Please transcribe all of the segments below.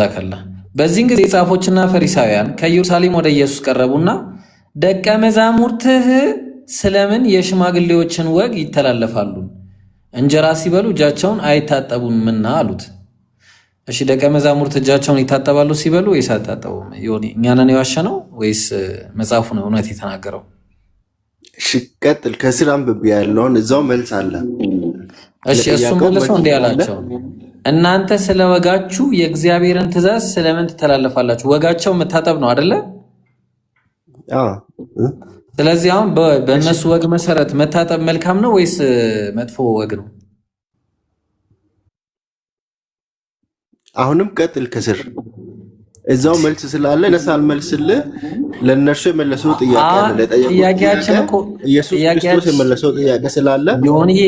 ተከላ በዚህን ጊዜ ጻፎችና ፈሪሳውያን ከኢየሩሳሌም ወደ ኢየሱስ ቀረቡና ደቀ መዛሙርትህ ስለምን የሽማግሌዎችን ወግ ይተላለፋሉ? እንጀራ ሲበሉ እጃቸውን አይታጠቡምና አሉት። እሺ ደቀ መዛሙርት እጃቸውን ይታጠባሉ ሲበሉ ወይስ አይታጠቡም? ይሁን እኛ ነን የዋሸነው ወይስ መጽሐፉ ነው እውነት የተናገረው? እሺ ቀጥል። ከስር አንብቤ ያለውን እዛው መልስ አለ። እሺ እሱ መልሶ እንዲህ አላቸው፣ እናንተ ስለ ወጋችሁ የእግዚአብሔርን ትእዛዝ ስለምን ትተላለፋላችሁ? ወጋቸው መታጠብ ነው አይደለ? ስለዚህ አሁን በእነሱ ወግ መሰረት መታጠብ መልካም ነው ወይስ መጥፎ ወግ ነው? አሁንም ቀጥል ከስር እዛው መልስ ስላለ ነሳል መልስልህ። ለነርሱ የመለሰው ጥያቄ አለ። ጥያቄያችን እኮ ኢየሱስ ክርስቶስ የመለሰው ጥያቄ ስላለ ይሄ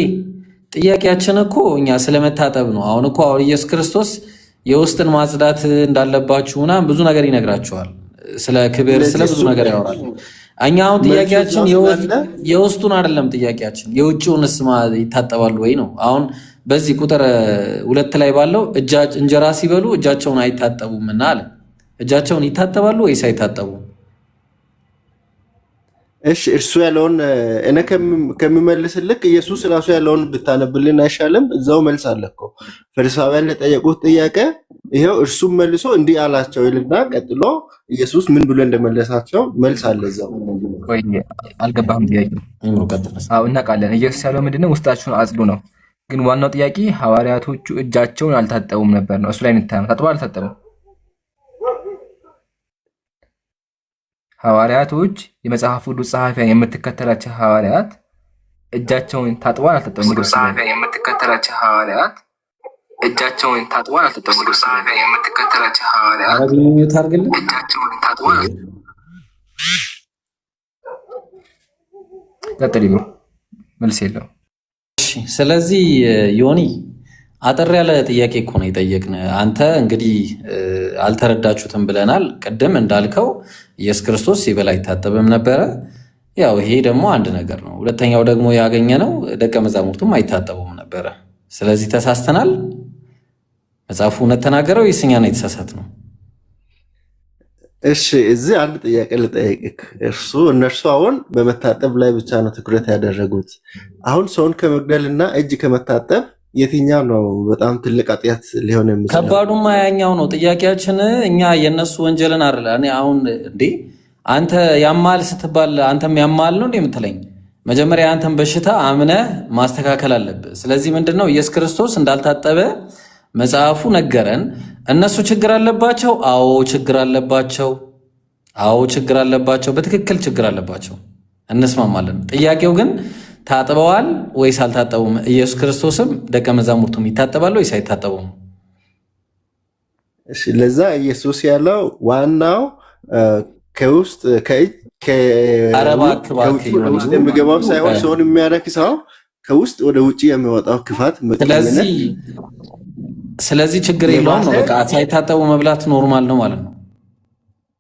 ጥያቄያችን እኮ እኛ ስለመታጠብ ነው። አሁን እኮ ኢየሱስ ክርስቶስ የውስጥን ማጽዳት እንዳለባችሁና ብዙ ነገር ይነግራችኋል። ስለ ክብር፣ ስለ ብዙ ነገር ያወራል። እኛ አሁን ጥያቄያችን የውስጡን አይደለም። ጥያቄያችን የውጭውንስ ይታጠባሉ ወይ ነው። አሁን በዚህ ቁጥር 2 ላይ ባለው እንጀራ ሲበሉ እጃቸውን አይታጠቡምና አለ። እጃቸውን ይታጠባሉ ወይስ አይታጠቡም? እሺ እርሱ ያለውን እኔ ከሚመልስልክ ኢየሱስ ራሱ ያለውን ብታነብልን አይሻልም? እዛው መልስ አለ እኮ ፈሪሳውያን ለጠየቁት ጥያቄ ይሄው እርሱም መልሶ እንዲህ አላቸው ይልና ቀጥሎ ኢየሱስ ምን ብሎ እንደመለሳቸው መልስ አለ እዛው። ወይ አልገባህም? ጥያቄ እናውቃለን። ኢየሱስ ያለው ምንድነው? ውስጣችሁን አጽዱ ነው። ግን ዋናው ጥያቄ ሐዋርያቶቹ እጃቸውን አልታጠቡም ነበር ነው። እሱ ላይ እንታየው ታጥበው አልታጠቡም። ሐዋርያቶች የመጽሐፍ ቅዱስ ጸሐፊያን የምትከተላቸው ሐዋርያት እጃቸውን ታጥበው አልታጠቡም። ምግብ ጸሐፊያን የምትከተላቸው ሐዋርያት እጃቸውን ታጥበው አልታጠቡም። ምግብ ጸሐፊያን የምትከተላቸው ሐዋርያት እጃቸውን ታጥበው ቀጥል ይብሩ መልስ የለውም። ስለዚህ ዮኒ አጠር ያለ ጥያቄ እኮ ነው የጠየቅን። አንተ እንግዲህ አልተረዳችሁትም ብለናል። ቅድም እንዳልከው ኢየሱስ ክርስቶስ ሲበላ አይታጠብም ነበረ። ያው ይሄ ደግሞ አንድ ነገር ነው። ሁለተኛው ደግሞ ያገኘነው ደቀ መዛሙርቱም አይታጠቡም ነበረ። ስለዚህ ተሳስተናል። መጽሐፉ እውነት ተናገረው ወይስ እኛ ነው የተሳሳትነው? እሺ እዚህ አንድ ጥያቄ ልጠይቅህ። እነርሱ አሁን በመታጠብ ላይ ብቻ ነው ትኩረት ያደረጉት። አሁን ሰውን ከመግደልና እጅ ከመታጠብ የትኛው ነው በጣም ትልቅ ኃጢአት ሊሆን የሚችለው? ከባዱማ ያኛው ነው። ጥያቄያችን እኛ የነሱ ወንጀልን አይደለ። እኔ አሁን እንዴ አንተ ያማል ስትባል አንተም ያማል ነው እንዴ የምትለኝ? መጀመሪያ አንተም በሽታ አምነህ ማስተካከል አለብህ። ስለዚህ ምንድነው ኢየሱስ ክርስቶስ እንዳልታጠበ መጽሐፉ ነገረን። እነሱ ችግር አለባቸው? አዎ ችግር አለባቸው። አዎ ችግር አለባቸው። በትክክል ችግር አለባቸው። እንስማማለን። ጥያቄው ግን ታጥበዋል ወይስ አልታጠቡም? ኢየሱስ ክርስቶስም ደቀ መዛሙርቱም ይታጠባሉ ወይስ አይታጠቡም? እሺ ለዛ ኢየሱስ ያለው ዋናው ከውስጥ ከውስጥ የሚገባው ሳይሆን ሰውን የሚያረክሰው ከውስጥ ወደ ውጭ የሚወጣው ክፋት። ስለዚህ ችግር የለውም ነው። በቃ ሳይታጠቡ መብላት ኖርማል ነው ማለት ነው።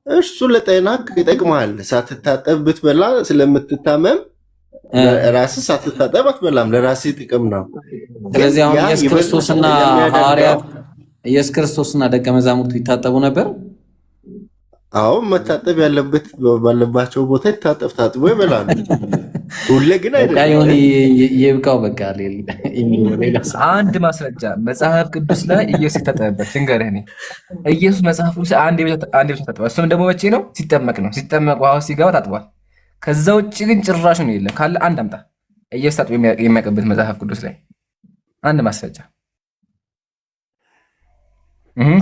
እሱ ለጤና ይጠቅማል። ሳትታጠብ ብትበላ ስለምትታመም ራስህ ሳትታጠብ አትበላም። ለራስህ ጥቅም ነው። ስለዚህ አሁን ኢየሱስ ክርስቶስና ሐዋርያት ኢየሱስ ክርስቶስና ደቀ መዛሙርቱ ይታጠቡ ነበር። አዎ መታጠብ ያለበት ባለባቸው ቦታ ይታጠብ፣ ታጥቦ ይበላሉ። ሁሌ ግን አይደለም። ይብቃው በቃ። አንድ ማስረጃ መጽሐፍ ቅዱስ ላይ ኢየሱስ የታጠበበት ልንገርህ። እኔ ኢየሱስ መጽሐፍ ቅዱስ አንድ ብቻ ታጥቧል። እሱም ደግሞ መቼ ነው? ሲጠመቅ ነው። ሲጠመቅ ውሃ ሲገባ ታጥቧል። ከዛ ውጭ ግን ጭራሽ ነው የለም። ካለ አንድ አምጣ። ኢየሱስ ታጥቦ የሚያውቅበት መጽሐፍ ቅዱስ ላይ አንድ ማስረጃ።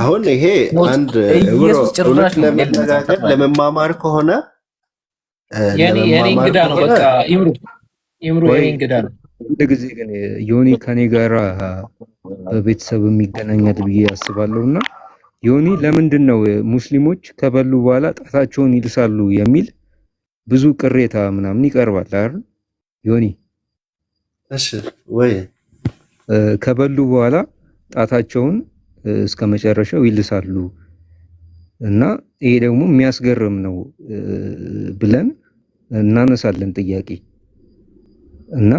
አሁን ይሄ አንድ እውነት ለመማማር ከሆነ የኔ እንግዳ ነው። በቃ ይምሩ የኔ እንግዳ ነው። አንድ ጊዜ ግን ዮኒ ከኔ ጋራ በቤተሰብ የሚገናኛል ብዬ አስባለሁ። እና ዮኒ ለምንድን ነው ሙስሊሞች ከበሉ በኋላ ጣታቸውን ይልሳሉ የሚል ብዙ ቅሬታ ምናምን ይቀርባል አይደል ዮኒ? እሺ ወይ ከበሉ በኋላ ጣታቸውን እስከ መጨረሻው ይልሳሉ እና ይሄ ደግሞ የሚያስገርም ነው ብለን እናነሳለን ጥያቄ። እና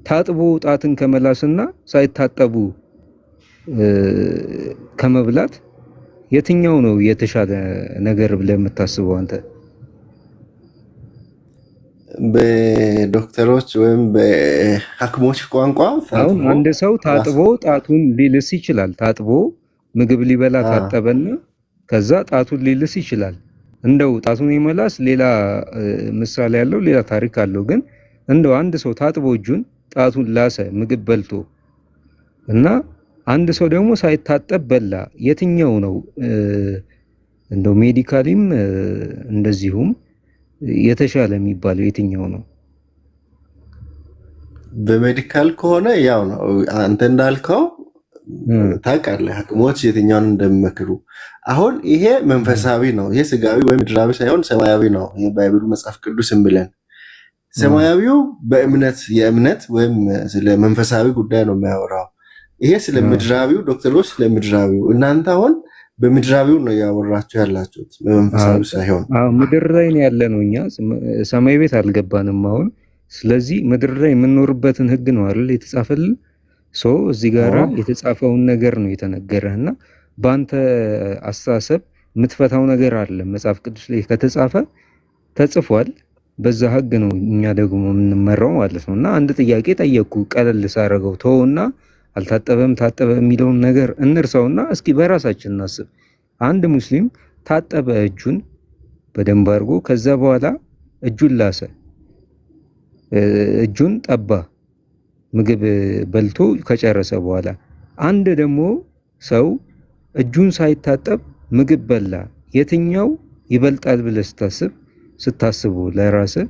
ታጥቦ ጣትን ከመላስና ሳይታጠቡ ከመብላት የትኛው ነው የተሻለ ነገር ብለህ የምታስበው አንተ? በዶክተሮች ወይም በሐኪሞች ቋንቋ አሁን አንድ ሰው ታጥቦ ጣቱን ሊልስ ይችላል። ታጥቦ ምግብ ሊበላ ታጠበና ከዛ ጣቱን ሊልስ ይችላል። እንደው ጣቱን ይመላስ ሌላ ምሳሌ ያለው ሌላ ታሪክ አለው። ግን እንደው አንድ ሰው ታጥቦ እጁን ጣቱን ላሰ ምግብ በልቶ እና አንድ ሰው ደግሞ ሳይታጠብ በላ፣ የትኛው ነው እንደው ሜዲካሊም እንደዚሁም የተሻለ የሚባለው የትኛው ነው? በሜዲካል ከሆነ ያው ነው አንተ እንዳልከው ታውቃለህ ሐኪሞች የትኛውን እንደሚመክሩ። አሁን ይሄ መንፈሳዊ ነው፣ ይሄ ስጋዊ ወይም ምድራዊ ሳይሆን ሰማያዊ ነው። ይሄ ባይብሉ መጽሐፍ ቅዱስም ብለን ሰማያዊው በእምነት የእምነት ወይም ስለ መንፈሳዊ ጉዳይ ነው የሚያወራው። ይሄ ስለ ምድራዊው ዶክተሮች ስለ ምድራዊው፣ እናንተ አሁን በምድራዊው ነው ያወራችሁ ያላችሁት በመንፈሳዊ ሳይሆን። ምድር ላይ ነው ያለ ነው፣ እኛ ሰማይ ቤት አልገባንም አሁን። ስለዚህ ምድር ላይ የምንኖርበትን ህግ ነው አይደል የተጻፈልን። እዚህ ጋራ የተጻፈውን ነገር ነው የተነገረህና በአንተ አስተሳሰብ የምትፈታው ነገር አለ። መጽሐፍ ቅዱስ ላይ ከተጻፈ ተጽፏል፣ በዛ ህግ ነው እኛ ደግሞ የምንመራው ማለት ነው። እና አንድ ጥያቄ ጠየቅኩ፣ ቀለል ሳረገው ተውና አልታጠበም ታጠበ የሚለውን ነገር እንርሳውና እስኪ በራሳችን እናስብ። አንድ ሙስሊም ታጠበ እጁን በደንብ አድርጎ፣ ከዛ በኋላ እጁን ላሰ፣ እጁን ጠባ ምግብ በልቶ ከጨረሰ በኋላ። አንድ ደግሞ ሰው እጁን ሳይታጠብ ምግብ በላ፣ የትኛው ይበልጣል ብለህ ስታስቡ ለራስህ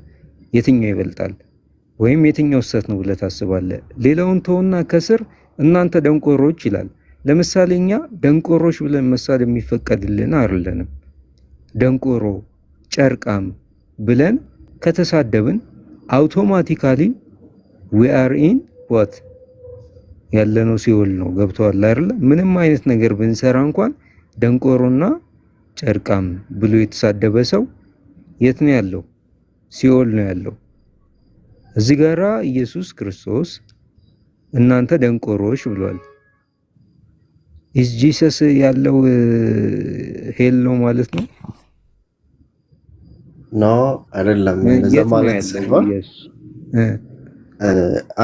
የትኛው ይበልጣል ወይም የትኛው ስህተት ነው ብለህ ታስባለህ? ሌላውን ተውና ከስር እናንተ ደንቆሮች ይላል። ለምሳሌ እኛ ደንቆሮች ብለን መሳል የሚፈቀድልን አይደለንም። ደንቆሮ ጨርቃም ብለን ከተሳደብን አውቶማቲካሊ we are in what ያለነው ሲኦል ነው። ገብቷል አይደል? ምንም አይነት ነገር ብንሰራ እንኳን ደንቆሮና ጨርቃም ብሎ የተሳደበ ሰው የት ነው ያለው? ሲኦል ነው ያለው። እዚህ ጋራ ኢየሱስ ክርስቶስ እናንተ ደንቆሮች ብሏል። ኢዝ ጂሰስ ያለው ሄል ነው ማለት ነው? ኖ አይደለም። ለዛ ማለት ሳይሆን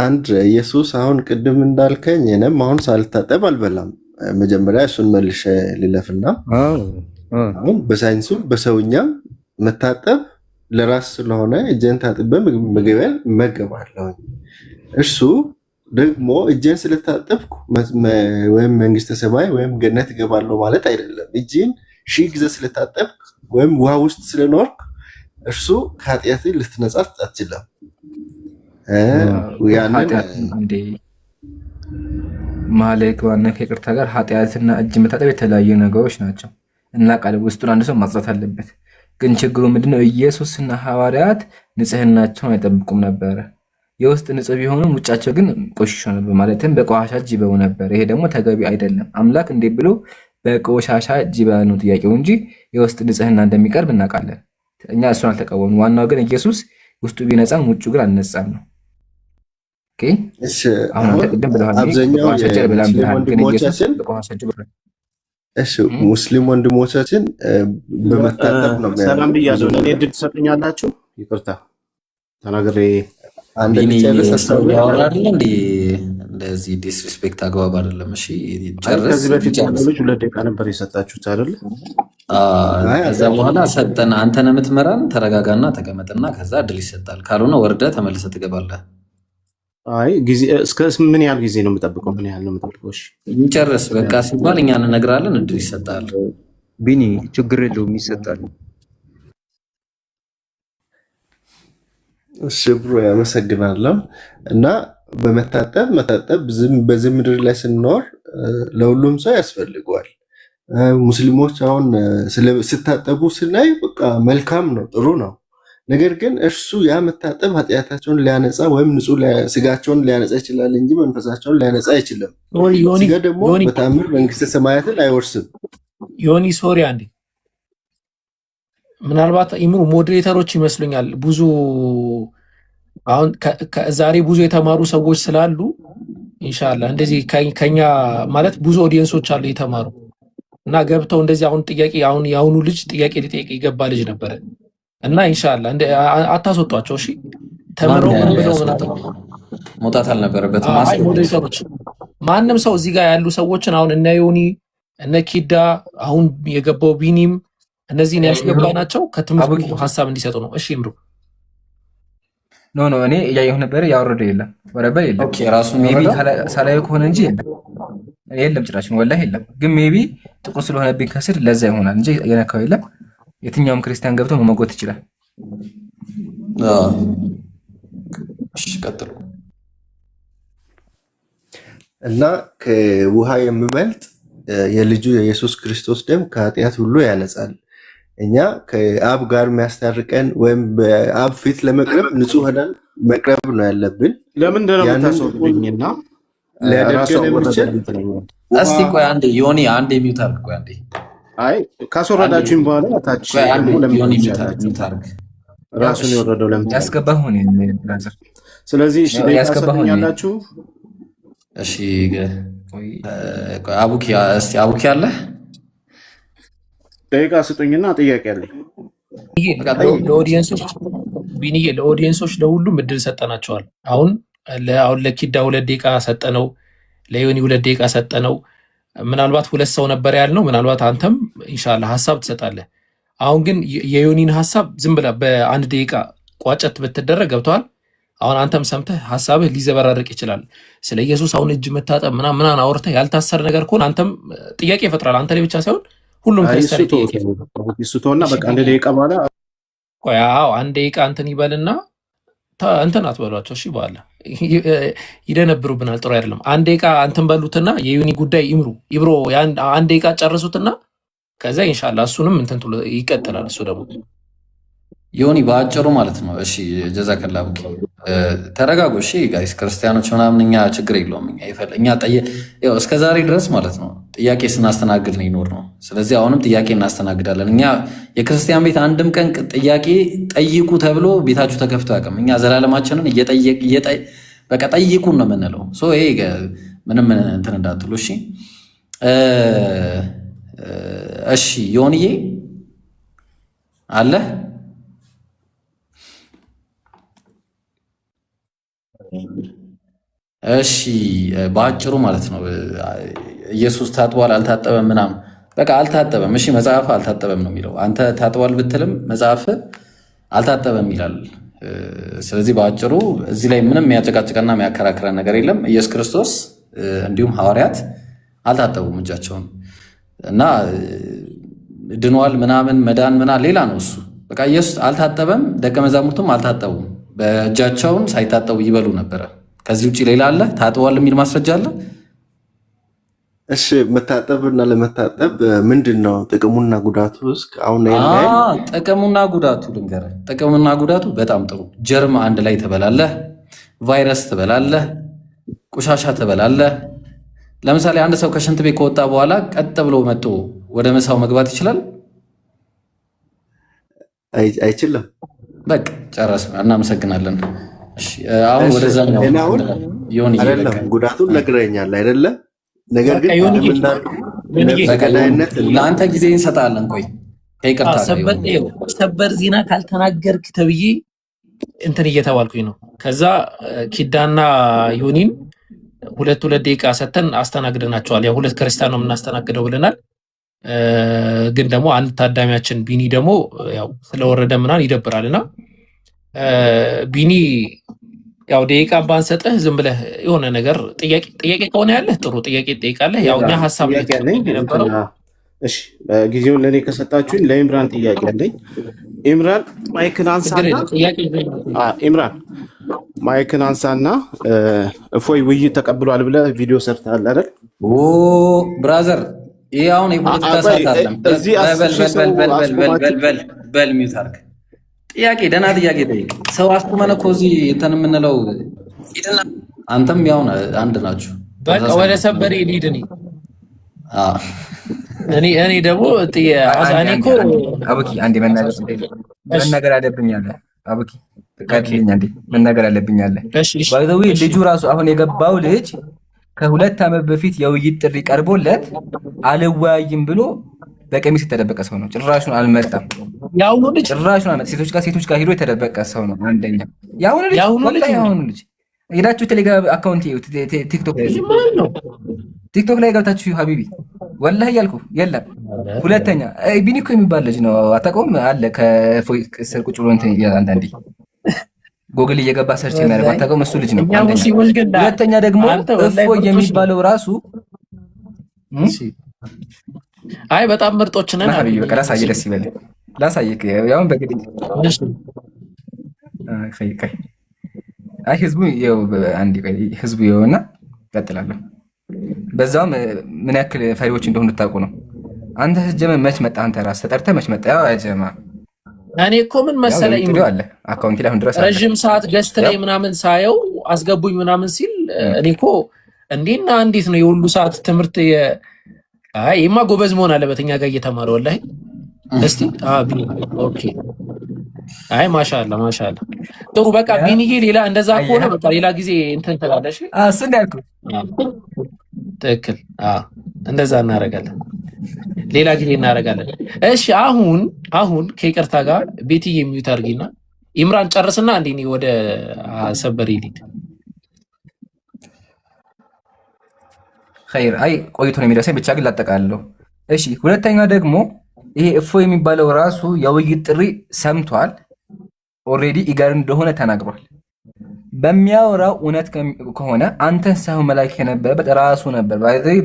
አንድ ኢየሱስ አሁን ቅድም እንዳልከኝ እኔም አሁን ሳልታጠብ አልበላም። መጀመሪያ እሱን መልሼ ልለፍና አሁን በሳይንሱ በሰውኛም መታጠብ ለራስ ስለሆነ እጄን ታጥቤ ምግቤን እመገባለሁ። እርሱ ደግሞ እጄን ስለታጠብኩ ወይም መንግስተ ሰማይ ወይም ገነት እገባለሁ ማለት አይደለም። እጄን ሺህ ጊዜ ስለታጠብክ ወይም ውሃ ውስጥ ስለኖርክ እርሱ ከኃጢአት ልትነጻ አትችልም። ማለክ ዋና ከይቅርታ ጋር ኃጢአትና እጅ መታጠብ የተለያዩ ነገሮች ናቸው እና ቃል ውስጡን አንድ ሰው ማጽዳት አለበት። ግን ችግሩ ምንድነው? ኢየሱስና ሐዋርያት ንጽህናቸውን አይጠብቁም ነበረ። የውስጥ ንጹህ ቢሆኑም ውጫቸው ግን ቆሽሾ ነበር፣ ማለትም በቆሻሻ እጅ ይበሉ ነበር። ይሄ ደግሞ ተገቢ አይደለም። አምላክ እንዴት ብሎ በቆሻሻ እጅ ይበሉ ነው ጥያቄው እንጂ የውስጥ ንጽህና እንደሚቀርብ እናውቃለን። እኛ እሱን አልተቃወምንም። ዋናው ግን ኢየሱስ ውስጡ ቢነጻም ውጩ ግን አልነጻም ነው። ሙስሊም ወንድሞቻችን በመታጠብ ነው። ሰላም ብያለሁ። ለእኔ እድል ትሰጡኛላችሁ? ይቅርታ ተናግሬ እንደዚህ ዲስሪስፔክት አግባብ አይደለም። እሺ ከዚህ በፊት ልጅ 2 ደቂቃ ነበር የሰጣችሁት አይደለ? ከዛ በኋላ ሰጠን። አንተን የምትመራን ተረጋጋና ተቀመጥና ከዛ እድል ይሰጣል። ካልሆነ ወርደህ ተመልሰህ ትገባለህ። አይ ጊዜ እስከ ምን ያህል ጊዜ ነው የምጠብቀው? ምን ያህል ነው የምጠብቀው? እሺ እንጨርስ በቃ ሲባል እኛ እንነግራለን። እድል ይሰጣል። ቢኒ ችግር የለውም ይሰጣል። እሺ ብሮ ያመሰግናለሁ። እና በመታጠብ በዚህ ምድር ላይ ስንኖር ለሁሉም ሰው ያስፈልገዋል። ሙስሊሞች አሁን ስታጠቡ ስናይ በቃ መልካም ነው፣ ጥሩ ነው። ነገር ግን እርሱ ያ መታጠብ ኃጢአታቸውን ሊያነጻ ወይም ንጹህ ስጋቸውን ሊያነጻ ይችላል እንጂ መንፈሳቸውን ሊያነጻ አይችልም። ስጋ ደግሞ በታምር መንግስተ ሰማያትን አይወርስም። ዮኒ ሶሪ አንዴ፣ ምናልባት ኢምሩ ሞዴሬተሮች ይመስሉኛል ብዙ አሁን ዛሬ ብዙ የተማሩ ሰዎች ስላሉ ኢንሻአላህ እንደዚህ ከኛ ማለት ብዙ ኦዲየንሶች አሉ የተማሩ እና ገብተው እንደዚህ አሁን ጥያቄ አሁን የአሁኑ ልጅ ጥያቄ ሊጠይቅ ይገባ ልጅ ነበረ እና ኢንሻአላህ አታስወጧቸው። እሺ ተምረው ምን ብለው መውጣት አልነበረበትም። ሞዴሬተሮች ማንም ሰው እዚህ ጋር ያሉ ሰዎችን አሁን እነ ዮኒ እነ ኪዳ አሁን የገባው ቢኒም እነዚህን ያስገባናቸው ከትምህርቱ ሀሳብ እንዲሰጡ ነው። እሺ ምሩ ኖ እኔ እያየሁ ነበር። ያወረደ የለም ወረበል የለም። ኦኬ ራሱ ሜቢ ሳላየው ከሆነ እንጂ የለም ጭራሽ ወላሂ የለም። ግን ሜቢ ጥቁር ስለሆነብኝ ከስር ለዛ ይሆናል እንጂ የነካው የለም። የትኛውም ክርስቲያን ገብቶ መሞገት ይችላል። እሺ ቀጥሉ። እና ከውሃ የሚበልጥ የልጁ የኢየሱስ ክርስቶስ ደም ከኃጢአት ሁሉ ያነጻል። እኛ ከአብ ጋር የሚያስታርቀን ወይም በአብ ፊት ለመቅረብ ንጹህ ሆነን መቅረብ ነው ያለብን። ለምን እንደምታስወጡኝና ሊያደርገን የሚችል እስቲ ቆይ አንዴ ዮኒ አንዴ ሚውት አድርግ። ቆይ አንዴ አይ ካስወረዳችሁኝ በኋላ ታች ዮኒ ሚውት አድርግ። ራሱን የወረደው ለምን ያስገባሁ ነው ብራዘር። ስለዚህ እሺ ያስገባሁ ያላችሁ እሺ አቡኪ እስቲ አቡኪ አለ ደቂቃ ስጡኝና ጥያቄ አለኝ። ለኦዲየንሶች ለሁሉም እድል ሰጠናቸዋል። አሁን ለኪዳ 2 ደቂቃ ሰጠነው፣ ለዮኒ 2 ደቂቃ ሰጠነው። ምናልባት 2 ሰው ነበር ያልነው። ምናልባት አንተም ኢንሻአላህ ሀሳብ ትሰጣለህ። አሁን ግን የዮኒን ሀሳብ ዝም ብለህ በ1 ደቂቃ ቋጨት ብትደረግ ገብተዋል። አሁን አንተም ሰምተህ ሀሳብህ ሊዘበራርቅ ይችላል። ስለ ኢየሱስ አሁን እጅ መታጠብ ምናምን አውርተህ ያልታሰረ ነገር ከሆነ አንተም ጥያቄ ይፈጥራል። አንተ ላይ ብቻ ሳይሆን ሁሉም ክርስቲያን ጥያቄ ይሱቶና በቃ 1 ደቂቃ በኋላ ቆይ 1 ደቂቃ እንትን ይበልና እንትን አትበሏቸው። እሺ በኋላ ይደነብሩብናል። ጥሩ አይደለም። 1 ደቂቃ እንትን በሉትና የዩኒ ጉዳይ ይብሮ 1 ደቂቃ ጨርሱትና ከዛ ኢንሻአላህ እሱንም እንትን ይቀጥላል። እሱ ደግሞ ዮኒ በአጭሩ ማለት ነው። እሺ ጀዛከላ ቡኪ ተረጋጉ። እሺ ጋይስ ክርስቲያኖች ምናምን እኛ ችግር የለውም። እኛ እስከ ዛሬ ድረስ ማለት ነው ጥያቄ ስናስተናግድ ነው ይኖር ነው። ስለዚህ አሁንም ጥያቄ እናስተናግዳለን። እኛ የክርስቲያን ቤት አንድም ቀን ጥያቄ ጠይቁ ተብሎ ቤታችሁ ተከፍቶ ያውቅም። እኛ ዘላለማችንን በቃ ጠይቁን ነው የምንለው። ይሄ ምንም እንትን እንዳትሉ እሺ። እሺ ዮኒዬ አለ እሺ በአጭሩ ማለት ነው ኢየሱስ ታጥቧል አልታጠበም ምናምን በቃ አልታጠበም። እሺ መጽሐፍ አልታጠበም ነው የሚለው። አንተ ታጥቧል ብትልም መጽሐፍ አልታጠበም ይላል። ስለዚህ በአጭሩ እዚህ ላይ ምንም የሚያጨቃጭቀና የሚያከራክረን ነገር የለም። ኢየሱስ ክርስቶስ እንዲሁም ሐዋርያት አልታጠቡም እጃቸውን እና ድኗል ምናምን መዳን ሌላ ነው እሱ። በቃ ኢየሱስ አልታጠበም፣ ደቀ መዛሙርቱም አልታጠቡም። በእጃቸውን ሳይታጠቡ ይበሉ ነበረ። ከዚህ ውጭ ሌላ አለ? ታጥቧል የሚል ማስረጃ አለ? እሺ መታጠብና ለመታጠብ ምንድን ነው ጥቅሙና ጉዳቱ? እስከ አሁን ጥቅሙና ጉዳቱ ልንገርህ። ጥቅሙና ጉዳቱ በጣም ጥሩ። ጀርም አንድ ላይ ትበላለህ፣ ቫይረስ ትበላለህ፣ ቆሻሻ ትበላለህ። ለምሳሌ አንድ ሰው ከሽንት ቤት ከወጣ በኋላ ቀጥ ብሎ መጥቶ ወደ ምሳው መግባት ይችላል? አይችልም። በቃ ጨረስን። እናመሰግናለን። አሁን ወደዛኛው ጉዳቱን ነግረኛል አይደለ? ነገር ግን ለአንተ ጊዜ እንሰጣለን። ቆይ ከይቅርታ ሰበር ዜና ካልተናገርክ ተብዬ እንትን እየተባልኩኝ ነው። ከዛ ኪዳና ዮኒን 2 ደቂቃ ሰተን አስተናግደናቸዋል። ያው 2 ክርስቲያን ነው የምናስተናግደው ብለናል። ግን ደግሞ አንድ ታዳሚያችን ቢኒ ደግሞ ያው ስለወረደ ምናምን ይደብራልና ቢኒ ያው ደቂቃ ባንሰጥህ ዝም ብለህ የሆነ ነገር ጥያቄ ከሆነ ያለህ ጥሩ ጥያቄ ትጠይቃለህ። ያው እኛ ሀሳብ እሺ ጊዜውን ለእኔ ከሰጣችሁኝ ለኢምራን ጥያቄ አለኝ። ኢምራን ማይክን አንሳና እፎይ ውይይት ተቀብሏል ብለህ ቪዲዮ ሰርተሃል አይደል? ብራዘር ይሄ አሁን የፖለቲካ ሰዓት አለም። በል ሚውት አድርግ። ጥያቄ ደህና ጥያቄ ጠይቅ። ሰው አስቁመን እኮ እዚህ እንትን የምንለው አንተም ያው አንድ ናችሁ። በቃ ወደ ሰበሬ ሊድ እኔ ደግሞ እኔ እኮ አቡኪ አንዴ መናገር አለብኝ አለ። አቡኪ ቀጥልኝ አንዴ መናገር አለብኝ አለ። ባይዘው ልጁ ራሱ አሁን የገባው ልጅ ከ2 ዓመት በፊት የውይይት ጥሪ ቀርቦለት አልወያይም ብሎ በቀሚስ የተደበቀ ሰው ነው። ጭራሹን አልመጣም። ያሁኑ ልጅ ጭራሹን አልመጣም። ሴቶች ጋር ሄዶ የተደበቀ ሰው ነው። አንደኛ ያሁኑ ልጅ ሄዳችሁ ቴሌግራም አካውንት ቲክቶክ ላይ ገብታችሁ ሀቢቢ ወላሂ እያልኩ የለም። ሁለተኛ ቢኒኮ የሚባል ልጅ ነው አታውቀውም? አለ ከፎይ ስር ቁጭ ብሎ እንትን አንዳንዴ ጎግል እየገባ ሰርች የሚያደርግ አታውቀውም? እሱ ልጅ ነው። ሁለተኛ ደግሞ እፎይ የሚባለው ራሱ አይ በጣም ምርጦች ነን ሀቢቢ። በቃ ላሳየህ፣ ደስ ይበል ላሳየህ። ያውን በግድ አይ ህዝቡ ይኸው አንዴ ህዝቡ ይኸውና እቀጥላለሁ። በዛውም ምን ያክል ፈሪዎች እንደሆኑ ልታውቁ ነው። አንተ ጀመ መች መጣ? አንተ ራስህ ተጠርተህ መች መጣ? ያው ጀማ እኔ እኮ ምን መሰለኝ አለ አካውንት ላይ አሁን ድረስ ረጅም ሰዓት ገስት ላይ ምናምን ሳየው አስገቡኝ ምናምን ሲል እኔ እኮ እንዴና እንዴት ነው የሁሉ ሰዓት ትምህርት አይ ይማ ጎበዝ መሆን አለበት እኛ ጋር እየተማረ ወላሂ። እስቲ ኦኬ አይ ማሻአላ ማሻአላ ጥሩ በቃ ቢኒዬ፣ ሌላ እንደዛ ከሆነ በቃ ሌላ ጊዜ እንትን ትላለሽ። እሱ እንዳልኩ ትክክል። እንደዛ እናደርጋለን፣ ሌላ ጊዜ እናደርጋለን። እሺ አሁን ከይቅርታ ጋር ቤትዬ የሚዩት አድርጊና ኢምራን ጨርስና እንዴ እኔ ወደ ሰበር ይሊድ ኸይር። አይ ቆይቶ ነው የሚደርሰኝ ብቻ ግን ላጠቃለሁ። እሺ ሁለተኛ ደግሞ ይሄ እፎይ የሚባለው ራሱ የውይይት ጥሪ ሰምቷል። ኦልሬዲ ኢጋር እንደሆነ ተናግሯል። በሚያወራው እውነት ከሆነ አንተን ሳይሆን መላክ የነበረበት ራሱ ነበር።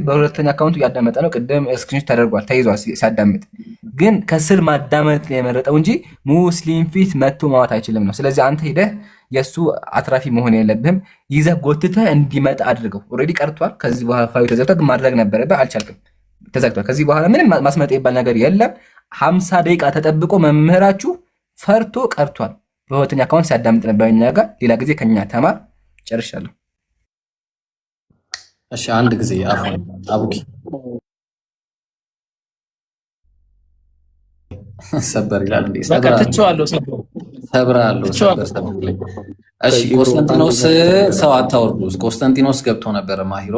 በሁለተኛ አካውንቱ እያዳመጠ ነው። ቅድም ስክሪንሾት ተደርጓል፣ ተይዟል ሲያዳምጥ። ግን ከስር ማዳመጥ የመረጠው እንጂ ሙስሊም ፊት መጥቶ ማዋት አይችልም ነው። ስለዚህ አንተ ሄደህ የእሱ አትራፊ መሆን የለብህም። ይዘህ ጎትተህ እንዲመጣ አድርገው። ኦልሬዲ ቀርቷል። ከዚህ በኋላ ፋዩ ተዘግቷል። ማድረግ ነበረብህ፣ አልቻልክም። ተዘግቷል። ከዚህ በኋላ ምንም ማስመጣ ይባል ነገር የለም። 50 ደቂቃ ተጠብቆ መምህራችሁ ፈርቶ ቀርቷል። በሁለተኛ አካውንት ሲያዳምጥ ነበር እኛ ጋር። ሌላ ጊዜ ከኛ ተማር። ጨርሻለሁ። እሺ አንድ ጊዜ አቡኪ ሰበር ይላል እንዴ? ሰብራለሁ። እሺ ቆስጠንጢኖስ ሰው አታወርዱ። ቆስጠንጢኖስ ገብቶ ነበር ማሂሮ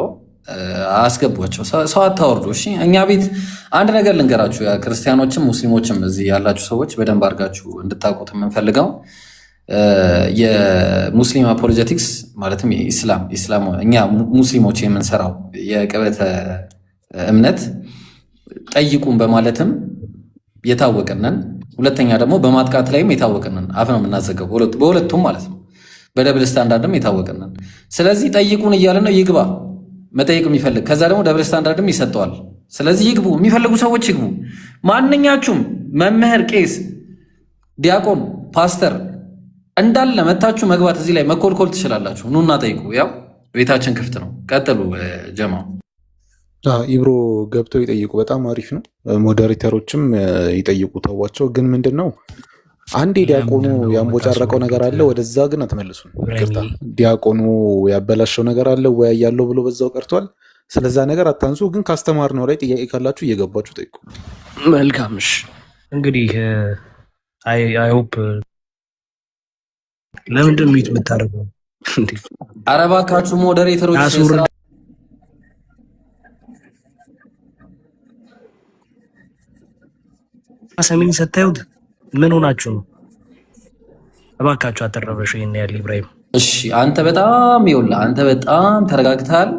አስገቧቸው። ሰው አታወርዱ። እሺ እኛ ቤት አንድ ነገር ልንገራችሁ፣ ክርስቲያኖችም ሙስሊሞችም እዚህ ያላችሁ ሰዎች በደንብ አድርጋችሁ እንድታውቁት የምንፈልገው የሙስሊም አፖሎጀቲክስ ማለትም ኢስላም እኛ ሙስሊሞች የምንሰራው የቅበተ እምነት ጠይቁን በማለትም የታወቅነን፣ ሁለተኛ ደግሞ በማጥቃት ላይም የታወቅነን። አፍ ነው የምናዘገው በሁለቱም ማለት ነው። በደብል ስታንዳርድም የታወቅነን። ስለዚህ ጠይቁን እያለ ነው። ይግባ መጠየቅ የሚፈልግ ከዛ ደግሞ ደብል ስታንዳርድም ይሰጠዋል። ስለዚህ ይግቡ፣ የሚፈልጉ ሰዎች ይግቡ። ማንኛችሁም መምህር፣ ቄስ፣ ዲያቆን፣ ፓስተር እንዳለ መታችሁ መግባት እዚህ ላይ መኮልኮል ትችላላችሁ። ኑና ጠይቁ። ያው ቤታችን ክፍት ነው። ቀጥሉ ጀማው። ኢብሮ ገብተው ይጠይቁ። በጣም አሪፍ ነው። ሞዴሬተሮችም ይጠይቁ፣ ተዋቸው። ግን ምንድን ነው አንዴ ዲያቆኑ ያንቦጫረቀው ነገር አለ፣ ወደዛ ግን አትመልሱን። ይቅርታ ዲያቆኑ ያበላሸው ነገር አለ ወያያለው ብሎ በዛው ቀርቷል። ስለዛ ነገር አታንሱ። ግን ካስተማር ነው ላይ ጥያቄ ካላችሁ እየገባችሁ ጠይቁ። መልካምሽ እንግዲህ አይሆፕ ለምንድን ሚት የምታደርገው? ኧረ እባካችሁ ሞዴሬተሮች ሰሜን ስታዩት ምን ሆናችሁ ነው? እባካችሁ አተረበሽ ይሄን ያህል ኢብራሂም። እሺ አንተ በጣም ይኸውልህ፣ አንተ በጣም ተረጋግተሃል፣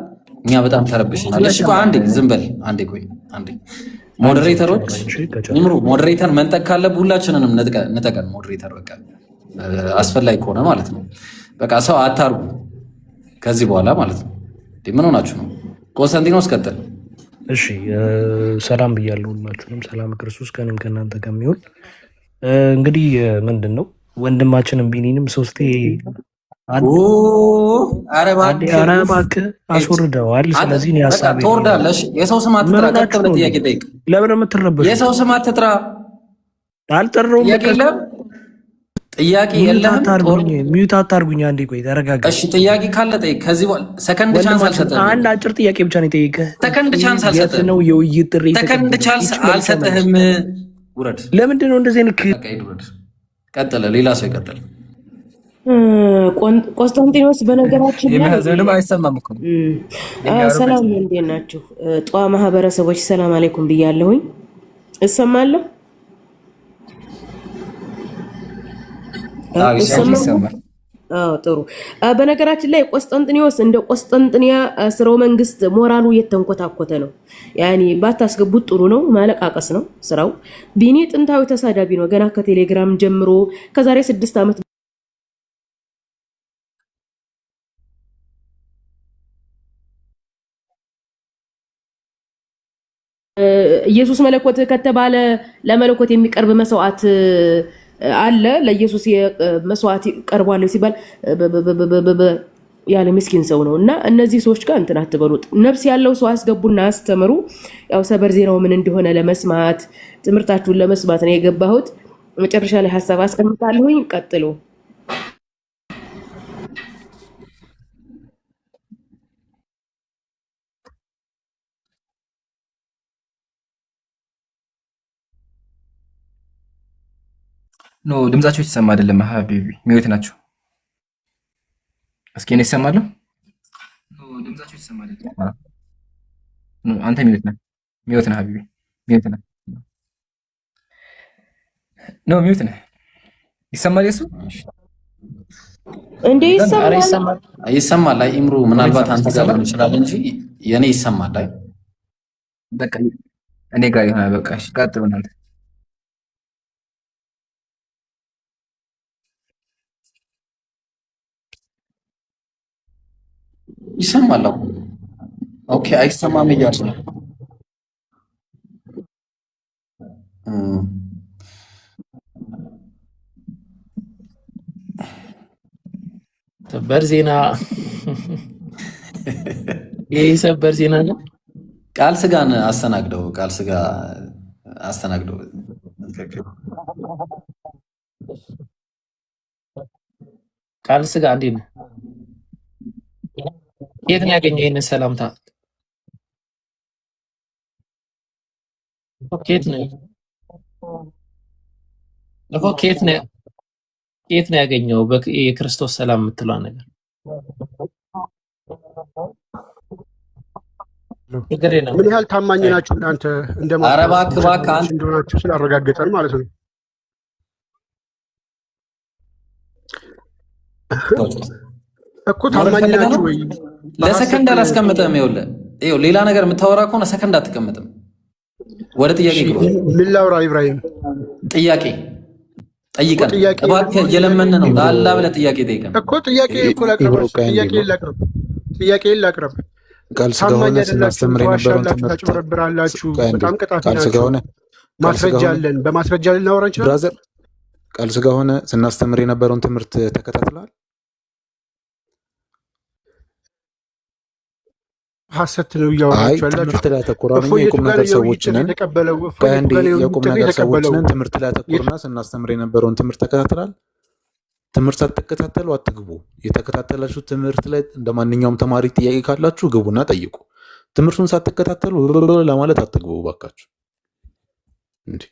እኛ በጣም ተረብሽናል። እሺ ቆይ አንዴ ዝም በል አንዴ፣ ቆይ አንዴ። ሞዴሬተሮች ይምሩ። ሞዴሬተር መንጠቅ ካለብህ ሁላችንንም ንጠቀን። ሞዴሬተር በቃ አስፈላጊ ከሆነ ማለት ነው። በቃ ሰው አታርጉ ከዚህ በኋላ ማለት ነው። ምን ሆናችሁ ነው? ቆስጠንጢኖስ ቀጥል። እሺ ሰላም ብያለሁ ሁላችሁንም። ሰላም ክርስቶስ ከእኔም ከእናንተ ጋር የሚሆን እንግዲህ ምንድን ነው ወንድማችንም ቢኒንም ሶስቴ ኧረ እባክህ አስወርደዋል። ስለዚህ ነው ሀሳቤ። ትወርዳለህ። የሰው ስም አትጥራ። ቀጥ ብለህ ጥያቄ ጠይቅ። ለምን የምትረበሽ? የሰው ስም አትጥራ። አልጠራሁም። ጥያቄ የለህም። ሚዩት አታርጉኝ። አንዴ ቆይ ተረጋጋ። እሺ ጥያቄ ካለ ጠይቅ። ከዚህ በኋላ ሰከንድ ቻንስ አልሰጠህም። አንድ አጭር ጥያቄ ብቻ ነው የጠየቀህ። ሰከንድ ቻንስ አልሰጠህም ነው የውይይት ጥሪ። ሰከንድ ቻንስ አልሰጠህም። ውረድ። ለምንድን ነው እንደዚህ ንክ ውረድ። ቀጥለ። ሌላ ሰው ይቀጥል። ቆስጠንጢኖስ በነገራችን ላይ የሚያዘው ደግሞ አይሰማም እኮ ሰላም፣ እንዴት ናችሁ? ጠዋ ማህበረሰቦች ሰላም አለይኩም ብያለሁኝ። እሰማለሁ ይሰማል። ጥሩ። በነገራችን ላይ ቆስጠንጢኖስ እንደ ቆስጠንጥንያ ስርወ መንግስት ሞራሉ የተንኮታኮተ ነው። ያኔ ባታስገቡት ጥሩ ነው። ማለቃቀስ ነው ስራው። ቢኒ ጥንታዊ ተሳዳቢ ነው። ገና ከቴሌግራም ጀምሮ ከዛሬ 6 ዓመት ኢየሱስ መለኮት ከተባለ ለመለኮት የሚቀርብ መስዋዕት አለ። ለኢየሱስ መስዋዕት ቀርቧል ሲባል ያለ ምስኪን ሰው ነው። እና እነዚህ ሰዎች ጋር እንትን አትበሉት። ነፍስ ያለው ሰው አስገቡና አስተምሩ። ያው ሰበር ዜናው ምን እንደሆነ ለመስማት ትምህርታችሁን ለመስማት ነው የገባሁት። መጨረሻ ላይ ሐሳብ አስቀምጣለሁኝ። ቀጥሉ። ኖ ድምጻቸው ይሰማ አይደለም። ሀቢቢ ሚዩት ናቸው። እስኪ እኔ ይሰማለሁ? ኖ ድምጻቸው ይሰማ አይደለም። ኖ አንተ ሚዩት ነህ። ሚዩት ነህ ሀቢቢ ሚዩት ነህ። ኖ ሚዩት ነህ። ይሰማል? የሱ እንዴ ይሰማል? ይሰማል። አይ ኢምሩ ምናልባት አንተ ጋር ሊሆን ይችላል እንጂ የኔ ይሰማል። አይ በቃ እኔ ጋር ይሆናል። በቃ እሺ ቀጥሉ እናንተ። ይሰማል። ኦኬ አይሰማም እያልሽ ነው። ሰበር ዜና ይሄ ሰበር ዜና ነው። ቃል ስጋን አስተናግደው፣ ቃል ስጋ አስተናግደው። ቃል ስጋ እንዴት ነው? የት ነው ያገኘው ይሄንን ሰላምታ? ኬት ነው እኮ ኬት ነው ያገኘው? የክርስቶስ ሰላም የምትለው ነገር ምን ያህል ታማኝ ናችሁ እናንተ? ኧረ እባክህ እባክህ አንተ እንደሆናችሁ ስላረጋገጠን ማለት ነው። እኮ ታማኝ ናችሁ ወይ? ለሰከንድ አላስቀምጥም። ይኸውልህ ሌላ ነገር የምታወራ ከሆነ ሰከንድ አትቀምጥም። ወደ ጥያቄ ግባ። ምን ላውራ ኢብራሂም? ጥያቄ ጠይቀን እባክህ፣ እየለመን ነው። ላላ ብለህ ጥያቄ ጠይቀን እኮ ጥያቄ እኮ ጥያቄ ላቅርብ። ቃል ስጋ ሆነ ስናስተምር የነበረውን ትምህርት ታጭበረብራላችሁ። በጣም ቀጣፊ ናችሁ። ማስረጃ አለን። በማስረጃ ልናወራ እንችላለን። ብራዘር ቃል ስጋ ሆነ ስናስተምር የነበረውን ትምህርት ተከታትለዋል? ሐሰት ነው እያወራችሁ ያላችሁ። ትምህርት ላይ አተኩራለሁ። የቁም ነገር ሰዎች ነን። የቁም ነገር ሰዎች ነን። ትምህርት ላይ አተኩርና ስናስተምር የነበረውን ትምህርት ተከታትላል? ትምህርት ሳትከታተሉ አትግቡ። የተከታተላችሁ ትምህርት ላይ እንደ ማንኛውም ተማሪ ጥያቄ ካላችሁ ግቡና ጠይቁ። ትምህርቱን ሳትከታተሉ ለማለት አትግቡ ባካችሁ። እንዴ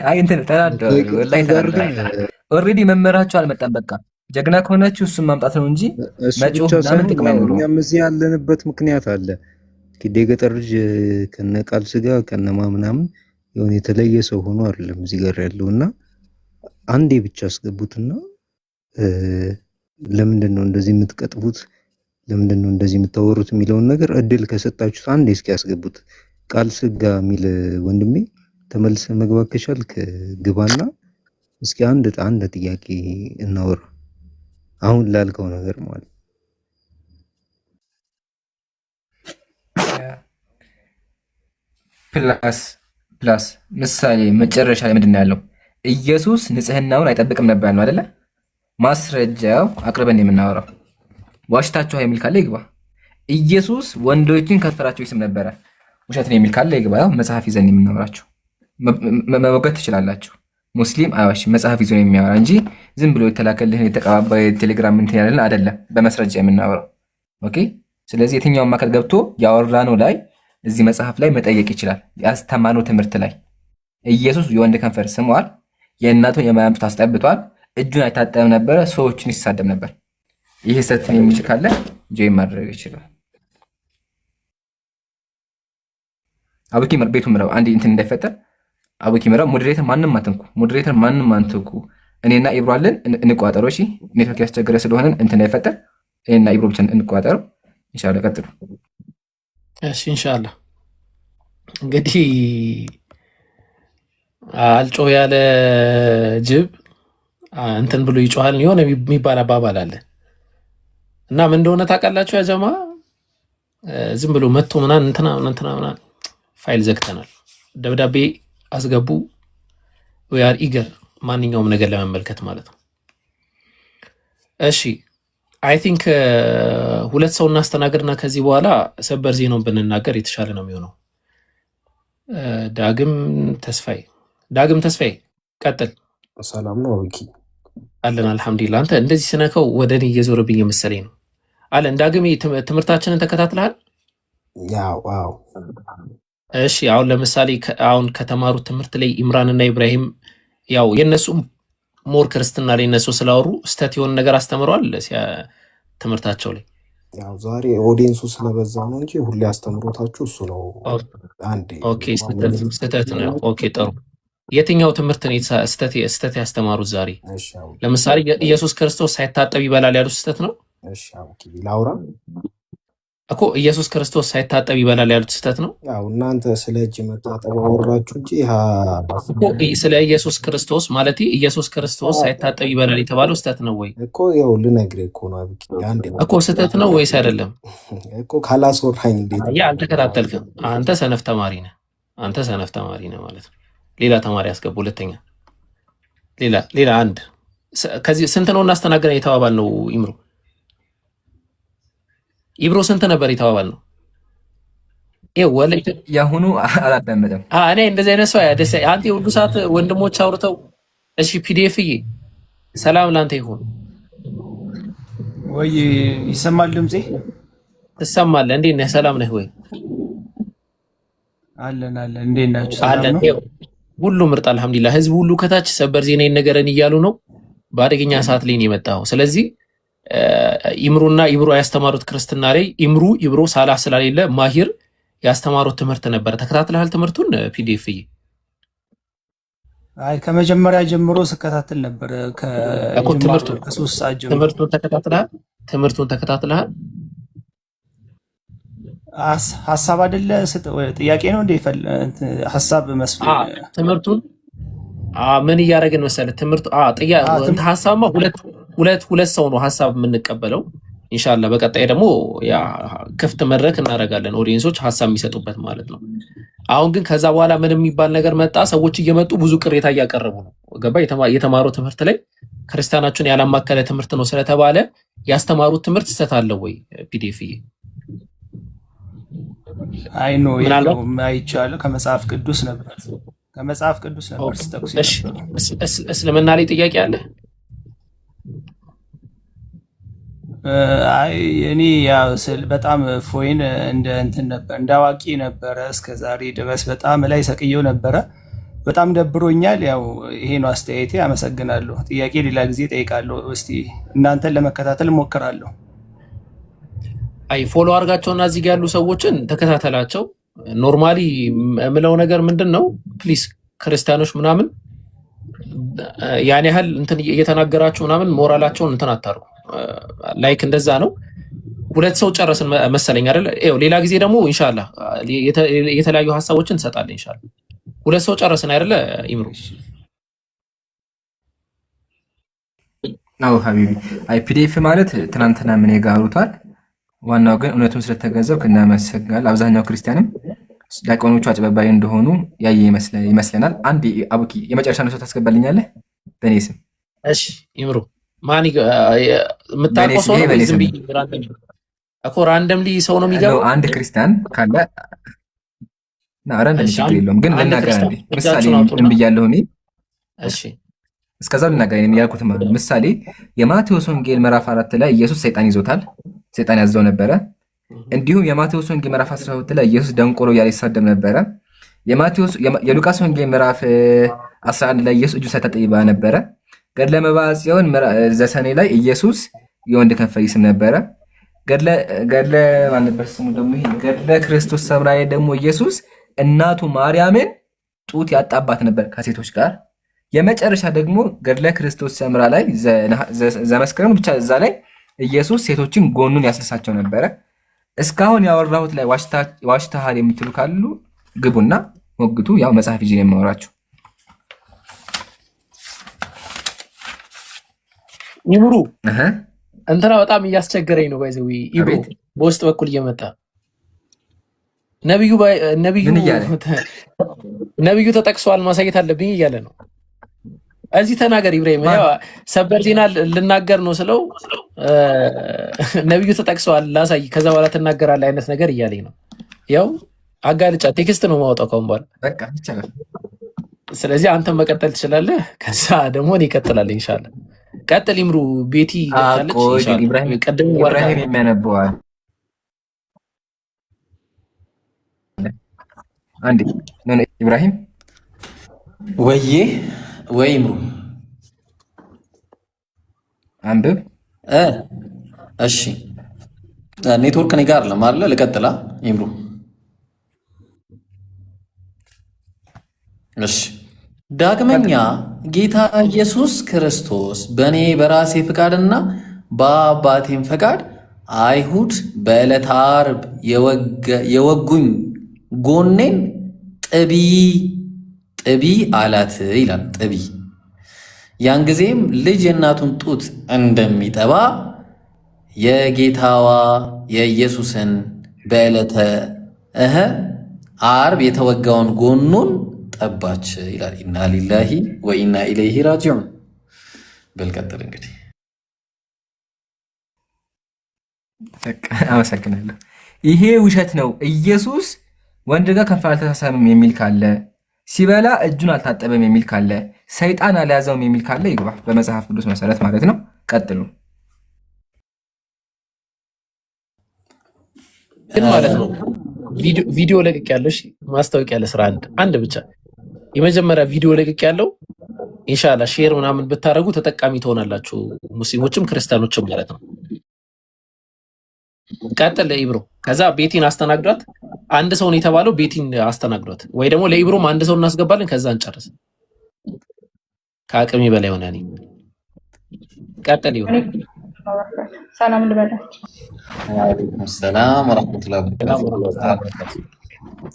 አይ እንትን ተናደዋል። ወላሂ ተናደዋል። ኦልሬዲ መመራችሁ አልመጣም። በቃ ጀግና ከሆናችሁ እሱን ማምጣት ነው እንጂ መጮህ ምናምን ጥቅም አይኖረውም። እኛም እዚህ ያለንበት ምክንያት አለ። የገጠር ልጅ ከነ ቃል ስጋ ከነማ ምናምን የሆነ የተለየ ሰው ሆኖ አይደለም እዚህ ጋር ያለውና አንዴ ብቻ አስገቡትና ለምንድን ነው እንደዚህ የምትቀጥቡት? ለምንድን ነው እንደዚህ የምታወሩት? የሚለውን ነገር እድል ከሰጣችሁት አንዴ እስኪ ያስገቡት። ቃል ስጋ የሚል ወንድሜ ተመልሰ መግባት ከቻልክ ግባና እስኪ አንድ ጥያቄ እናወራ። አሁን ላልከው ነገር ማለት ፕላስ ምሳሌ መጨረሻ ላይ ምንድን ነው ያለው? ኢየሱስ ንጽህናውን አይጠብቅም ነበር ያለው አይደለ? ማስረጃው አቅርበን የምናወራው ዋሽታችሁ የሚል ካለ ይግባ። ኢየሱስ ወንዶችን ከፈራቸው ይስም ነበረ፣ ውሸት ነው የሚል ካለ ይግባ። ያው መጽሐፍ ይዘን የምናወራቸው መሞገት ትችላላችሁ። ሙስሊም አይዋሽ መጽሐፍ ይዞ የሚያወራ እንጂ ዝም ብሎ የተላከልህን የተቀባባ ቴሌግራም እንትን ያለን አይደለም፣ በመስረጃ የምናወራው። ኦኬ። ስለዚህ የትኛውም አካል ገብቶ ያወራነው ላይ እዚህ መጽሐፍ ላይ መጠየቅ ይችላል። ያስተማነው ትምህርት ላይ ኢየሱስ የወንድ ከንፈር ስሟል፣ የእናቱን የማርያም ጡት አስጠብቷል። እጁን አይታጠብም ነበረ። ሰዎችን ይሳደብ ነበር። ይህ ሰትን የሚችል ካለ ጆይን ማድረግ ይችላል። አቡኪ ቤቱ ምራው አንድ እንትን እንዳይፈጠር አቡኪ ምራው። ሞዴሬተር ማንም አትንኩ። እኔና ኢብሮ አለን እንቋጠረው። እሺ ኔትወርክ ያስቸገረ ስለሆነ እንትን እንዳይፈጠር እኔና ኢብሮ ብቻ እንቋጠረው። ኢንሻአላህ ቀጥሉ። እሺ ኢንሻአላህ። እንግዲህ አልጮ ያለ ጅብ እንትን ብሎ ይጮሃል የሆነ የሚባል አባባል አለ እና ምን እንደሆነ ታውቃላችሁ? ያ ጀማ ዝም ብሎ መጥቶ ምናምን እንትና ፋይል ዘግተናል። ደብዳቤ አስገቡ። we are eager ማንኛውም ነገር ለመመልከት ማለት ነው። እሺ አይ ቲንክ ሁለት ሰው እናስተናግድና ከዚህ በኋላ ሰበር ዜናውን ብንናገር የተሻለ ነው የሚሆነው። ዳግም ተስፋዬ ቀጥል። ሰላም ነው አቡኪ? አለን አልሐምዱሊላህ። አንተ እንደዚህ ስነከው ወደ እኔ እየዞረብኝ መሰለኝ ነው። አለን ዳግም ትምህርታችንን ተከታትለሃል? ያው እሺ አሁን ለምሳሌ አሁን ከተማሩት ትምህርት ላይ ኢምራንና ኢብራሂም ያው የነሱ ሞር ክርስትና ላይ እነሱ ስላወሩ ስተት የሆነ ነገር አስተምረዋል ትምህርታቸው ላይ። ያው ዛሬ ኦዲየንሱ ስለበዛ ነው እንጂ ሁሌ አስተምሮታችሁ እሱ ነው። አንዴ ኦኬ ስተት ነው። ኦኬ ጥሩ። የትኛው ትምህርት ነው ስተት ያስተማሩት ዛሬ? ለምሳሌ ኢየሱስ ክርስቶስ ሳይታጠብ ይበላል ያሉት ስተት ነው? እሺ አቡኪ ላውራ እኮ ኢየሱስ ክርስቶስ ሳይታጠብ ይበላል ያሉት ስተት ነው? ያው እናንተ ስለ እጅ መታጠብ አወራችሁ እንጂ ስለ ኢየሱስ ክርስቶስ ማለት ኢየሱስ ክርስቶስ ሳይታጠብ ይበላል የተባለው ስተት ነው ወይ? እኮ ያው ልነግርህ እኮ ነው አቡኪ። አንዴ እኮ ስተት ነው ወይስ አይደለም? እኮ ካላስወራኝ እንዴት አልተከታተልክም? አንተ ሰነፍ ተማሪ ነህ ማለት ነው። ሌላ ተማሪ ያስገቡ። ሁለተኛ ሌላ አንድ ከዚህ ስንት ነው እናስተናግረን የተባባል ነው? ኢብሮ ስንት ነበር የተባባል ነው? ያሁኑ አላዳመጠም። እኔ እንደዚህ አይነት ሰው ደስ አንተ የሁሉ ሰዓት ወንድሞች አውርተው እሺ ፒዲኤፍዬ ሰላም ላንተ ይሁን ወይ? ይሰማል ድምጼ? ትሰማለህ? እንዴት ነህ? ሰላም ነህ ወይ? አለን እንዴት ናችሁ? ሰላም ነው ሁሉ ምርጥ አልሐምዱሊላህ። ህዝብ ሁሉ ከታች ሰበር ዜና ይነገረን እያሉ ነው። በአደገኛ ሰዓት ላይ ነው የመጣው። ስለዚህ ኢምሩና ኢብሮ ያስተማሩት ክርስትና ላይ ኢብሮ ሳላህ ስላሌለ ማሂር ያስተማሩት ትምህርት ነበር። ተከታትለሃል ትምህርቱን? ፒዲኤፍዬ አይ ከመጀመሪያ ጀምሮ ስከታተል ነበር። ከሶስት ሰዓት ጀምሮ ትምህርቱን ተከታትለሃል? ሀሳብ አይደለ ጥያቄ ነው እንደ ሀሳብ መስሎኝ። ትምህርቱን ምን እያደረግን መሰለህ? ትምህርቱ ሀሳብማ ሁለት ሰው ነው ሀሳብ የምንቀበለው። ኢንሻላህ በቀጣይ ደግሞ ክፍት መድረክ እናደርጋለን፣ ኦዲየንሶች ሀሳብ የሚሰጡበት ማለት ነው። አሁን ግን ከዛ በኋላ ምን የሚባል ነገር መጣ። ሰዎች እየመጡ ብዙ ቅሬታ እያቀረቡ ነው። ገባ? የተማረው ትምህርት ላይ ክርስቲያናችሁን ያላማከለ ትምህርት ነው ስለተባለ ያስተማሩት ትምህርት ስህተት አለው ወይ? ፒዲኤፍዬ አይ ኖ አይቻለሁ። ከመጽሐፍ ቅዱስ ነበር ስተኩስ። እስልምና ላይ ጥያቄ አለ? አይ እኔ በጣም ፎይን እንደ እንትን ነበር እንደ አዋቂ ነበረ እስከ ዛሬ ድረስ በጣም ላይ ሰቅየው ነበረ። በጣም ደብሮኛል። ያው ይሄ ነው አስተያየቴ። አመሰግናለሁ። ጥያቄ ሌላ ጊዜ ጠይቃለሁ። እስቲ እናንተን ለመከታተል እሞክራለሁ። አይ ፎሎ አድርጋቸውና እዚህ ጋር ያሉ ሰዎችን ተከታተላቸው። ኖርማሊ የምለው ነገር ምንድን ነው፣ ፕሊስ ክርስቲያኖች ምናምን ያን ያህል እንትን እየተናገራችሁ ምናምን ሞራላቸውን እንትን አታርጉ። ላይክ እንደዛ ነው። ሁለት ሰው ጨረስን መሰለኝ አይደል? ሌላ ጊዜ ደግሞ ኢንሻአላህ የተለያዩ ሀሳቦችን እንሰጣለን ኢንሻአላህ። ሁለት ሰው ጨረስን አይደለ? ኢምሩ ነው ሀቢቢ። አይ ፒዲኤፍ ማለት ትናንትና ምን ያጋሩታል። ዋናው ግን እውነቱን ስለተገንዘብ እናመሰግናለን። አብዛኛው ክርስቲያንም ዲያቆኖቹ አጭበርባሪ እንደሆኑ ያየ ይመስለናል። አንድ አቡኪ የመጨረሻ ነው ታስገባልኛለህ በእኔ ስም። እሺ ኢምሩ ማን የምታውቀው ሰው ነው? ዝም ብዬ እኮ ራንደምሊ ሰው ነው የሚገባው። አንድ ክርስቲያን ካለ ራንደምሊ ችግር የለውም፣ ግን ልናገር አንዴ ምሳሌ ምን ብያለሁ እኔ። እሺ እስከዛው ልናገር እኔ ያልኩት ማለት ምሳሌ የማቴዎስ ወንጌል ምዕራፍ 4 ላይ ኢየሱስ ሰይጣን ይዞታል፣ ሰይጣን ያዘው ነበረ። እንዲሁም የማቴዎስ ወንጌል ምዕራፍ 12 ላይ ኢየሱስ ደንቆሮ እያለ ይሳደብ ነበረ። የሉቃስ ወንጌል ምዕራፍ 11 ላይ ኢየሱስ እጁ ሳይታጠብ ነበረ። ገድለ መባዓ ጽዮን ዘሰኔ ላይ ኢየሱስ የወንድ ከንፈር ይስም ነበረ። ገድለ ማን ነበር ስሙ ደግሞ ይሄ ገድለ ክርስቶስ ሰምራ ላይ ደግሞ ኢየሱስ እናቱ ማርያምን ጡት ያጣባት ነበር ከሴቶች ጋር። የመጨረሻ ደግሞ ገድለ ክርስቶስ ሰምራ ላይ ዘመስከረም ብቻ እዛ ላይ ኢየሱስ ሴቶችን ጎኑን ያስነሳቸው ነበረ። እስካሁን ያወራሁት ላይ ዋሽታሃል የምትሉ ካሉ ግቡና ሞግቱ። ያው መጽሐፍ ይዤ ነው የማወራችሁ። ይምሩ እንትና በጣም እያስቸገረኝ ነው። ባይዘዊ ኢቤት በውስጥ በኩል እየመጣ ነብዩ ተጠቅሷል ማሳየት አለብኝ እያለ ነው። እዚህ ተናገር ኢብራሂም። ያው ሰበር ዜና ልናገር ነው ስለው ነብዩ ተጠቅሷል ላሳይ፣ ከዛ በኋላ ትናገራለህ አይነት ነገር እያለኝ ነው። ያው አጋልጫ ቴክስት ነው ማውጣው ካሁን በኋላ በቃ ይቻላል። ስለዚህ አንተም መቀጠል ትችላለህ፣ ከዛ ደግሞ እኔ እቀጥላለሁ ኢንሻአላህ። ቀጥል ይምሩ። ቤቲ ገብታለች ኢንሻአላህ። ኢብራሂም የሚያነበዋል አንዴ ነው ኢብራሂም ወይ ይምሩ አንብብ። እሺ ኔትወርክ እኔ ጋር ለማለ ልቀጥላ ይምሩ። እሺ ዳግመኛ ጌታ ኢየሱስ ክርስቶስ በእኔ በራሴ ፍቃድና በአባቴም ፈቃድ አይሁድ በዕለተ ዓርብ የወጉኝ ጎኔን ጥቢ አላት ይላል። ጥቢ ያን ጊዜም ልጅ የእናቱን ጡት እንደሚጠባ የጌታዋ የኢየሱስን በዕለተ ዓርብ የተወጋውን ጎኑን ጠባች ይላል። ኢና ሊላሂ ወኢና ኢለይሂ ራጂዑን። በልቀጥል እንግዲህ። አመሰግናለሁ። ይሄ ውሸት ነው። ኢየሱስ ወንድ ጋር ከንፈር አልተሳሳምም የሚል ካለ፣ ሲበላ እጁን አልታጠበም የሚል ካለ፣ ሰይጣን አልያዘውም የሚል ካለ ይግባ፣ በመጽሐፍ ቅዱስ መሰረት ማለት ነው። ቀጥሉ። ግን ማለት ነው ቪዲዮ ለቅቅ ያለሽ ማስታወቂያ ለስራ አንድ ብቻ የመጀመሪያ ቪዲዮ ለቅቅ ያለው ኢንሻአላህ ሼር ምናምን ብታረጉ ተጠቃሚ ትሆናላችሁ፣ ሙስሊሞችም ክርስቲያኖችም ማለት ነው። ቀጥል ለኢብሮ። ከዛ ቤቲን አስተናግዷት። አንድ ሰው ነው የተባለው፣ ቤቲን አስተናግዷት። ወይ ደግሞ ለኢብሮም አንድ ሰው እናስገባለን፣ ከዛ እንጨርስ። ከአቅሜ በላይ ሆነ። እኔ ቀጥል ይሁን። ሰላም ልበላችሁ። ወአለይኩም ሰላም ወራህመቱላሂ ወበረካቱህ።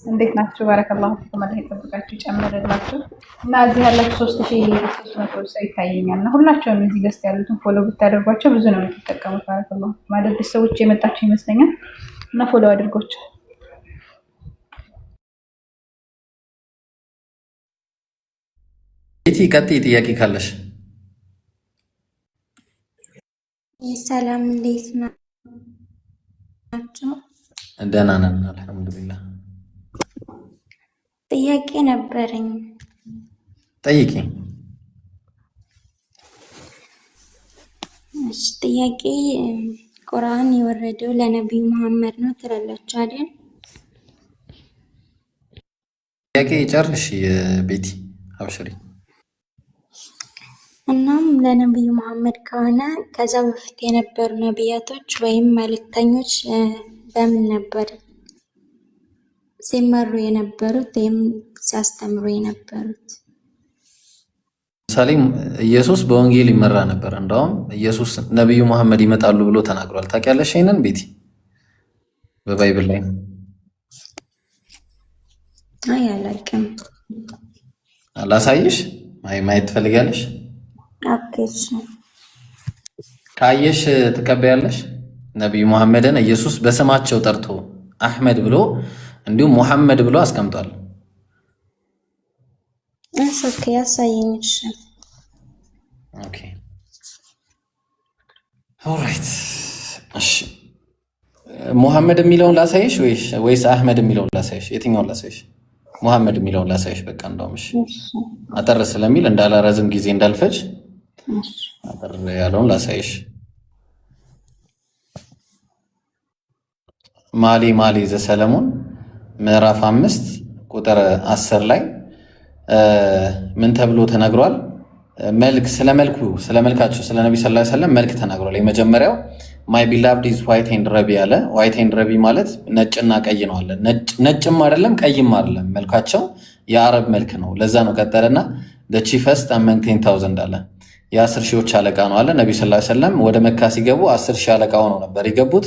እንዴት ናችሁ? ባረከላሁ ፊኩም። አላህ ይጠብቃችሁ ይጨምርላችሁ። እና እዚህ ያላችሁ 3300 ሰው ይታየኛል እና ሁላችሁም እዚህ ገስት ያሉትን ፎሎ ብታደርጓቸው ብዙ ነው የምትጠቀሙት። ባረከላሁ አዳዲስ ሰዎች የመጣችሁ ይመስለኛል እና ፎሎ አድርጓቸው። ቤቲ ቀጥይ፣ ጥያቄ ካለሽ። ሰላም እንዴት ናችሁ? ደህና ነን አልሐምዱሊላህ። ጥያቄ ነበረኝ። ጠይቂ። እሺ ጥያቄ ቁርአን የወረደው ለነቢዩ መሐመድ ነው ትላላችሁ አይደል? ጥያቄ ጨርሽ ቤቲ፣ አብሽሪ። እናም ለነቢዩ መሐመድ ከሆነ ከዛ በፊት የነበሩ ነቢያቶች ወይም መልእክተኞች በምን ነበር ሲመሩ የነበሩት ወይም ሲያስተምሩ የነበሩት? ምሳሌ ኢየሱስ በወንጌል ይመራ ነበር። እንደውም ኢየሱስ ነቢዩ መሐመድ ይመጣሉ ብሎ ተናግሯል። ታውቂያለሽ ይሄንን ቤቲ? በባይብል ላይ አይ አላውቅም። ላሳይሽ? ማየት ትፈልጊያለሽ? አኬሽ ካየሽ ትቀበያለሽ? ነቢዩ መሐመድን ኢየሱስ በስማቸው ጠርቶ አህመድ ብሎ እንዲሁም ሙሐመድ ብሎ አስቀምጧል። ኦኬ ያሳየኝ። ኦኬ ኦልራይት። እሺ ሙሐመድ የሚለውን ላሳይሽ ወይስ አህመድ የሚለውን ላሳይሽ? የትኛውን ላሳይሽ? ሙሐመድ የሚለውን ላሳይሽ። በቃ እንደውም እሺ አጠር ስለሚል እንዳላረዝም ጊዜ እንዳልፈጅ አጠር ያለውን ላሳይሽ። ማሊ ዘሰለሞን ምዕራፍ 5 ቁጥር 10 ላይ ምን ተብሎ ተነግሯል? መልክ ስለ መልካቸው ስለ ነቢ ሰለላሁ ዐለይሂ ወሰለም መልክ ተናግሯል። የመጀመሪያው ማይ ቢላቭድ ኢዝ ዋይት ኤንድ ረቢ አለ። ዋይት ኤንድ ረቢ ማለት ነጭና ቀይ ነው አለ። ነጭም አይደለም ቀይም አይደለም፣ መልካቸው የአረብ መልክ ነው። ለዛ ነው ቀጠለና the chiefest among 10,000 አለ። የ10 ሺዎች አለቃ ነው አለ። ነቢ ሰለላሁ ዐለይሂ ወሰለም ወደ መካ ሲገቡ 10 ሺህ አለቃ ሆነው ነበር የገቡት።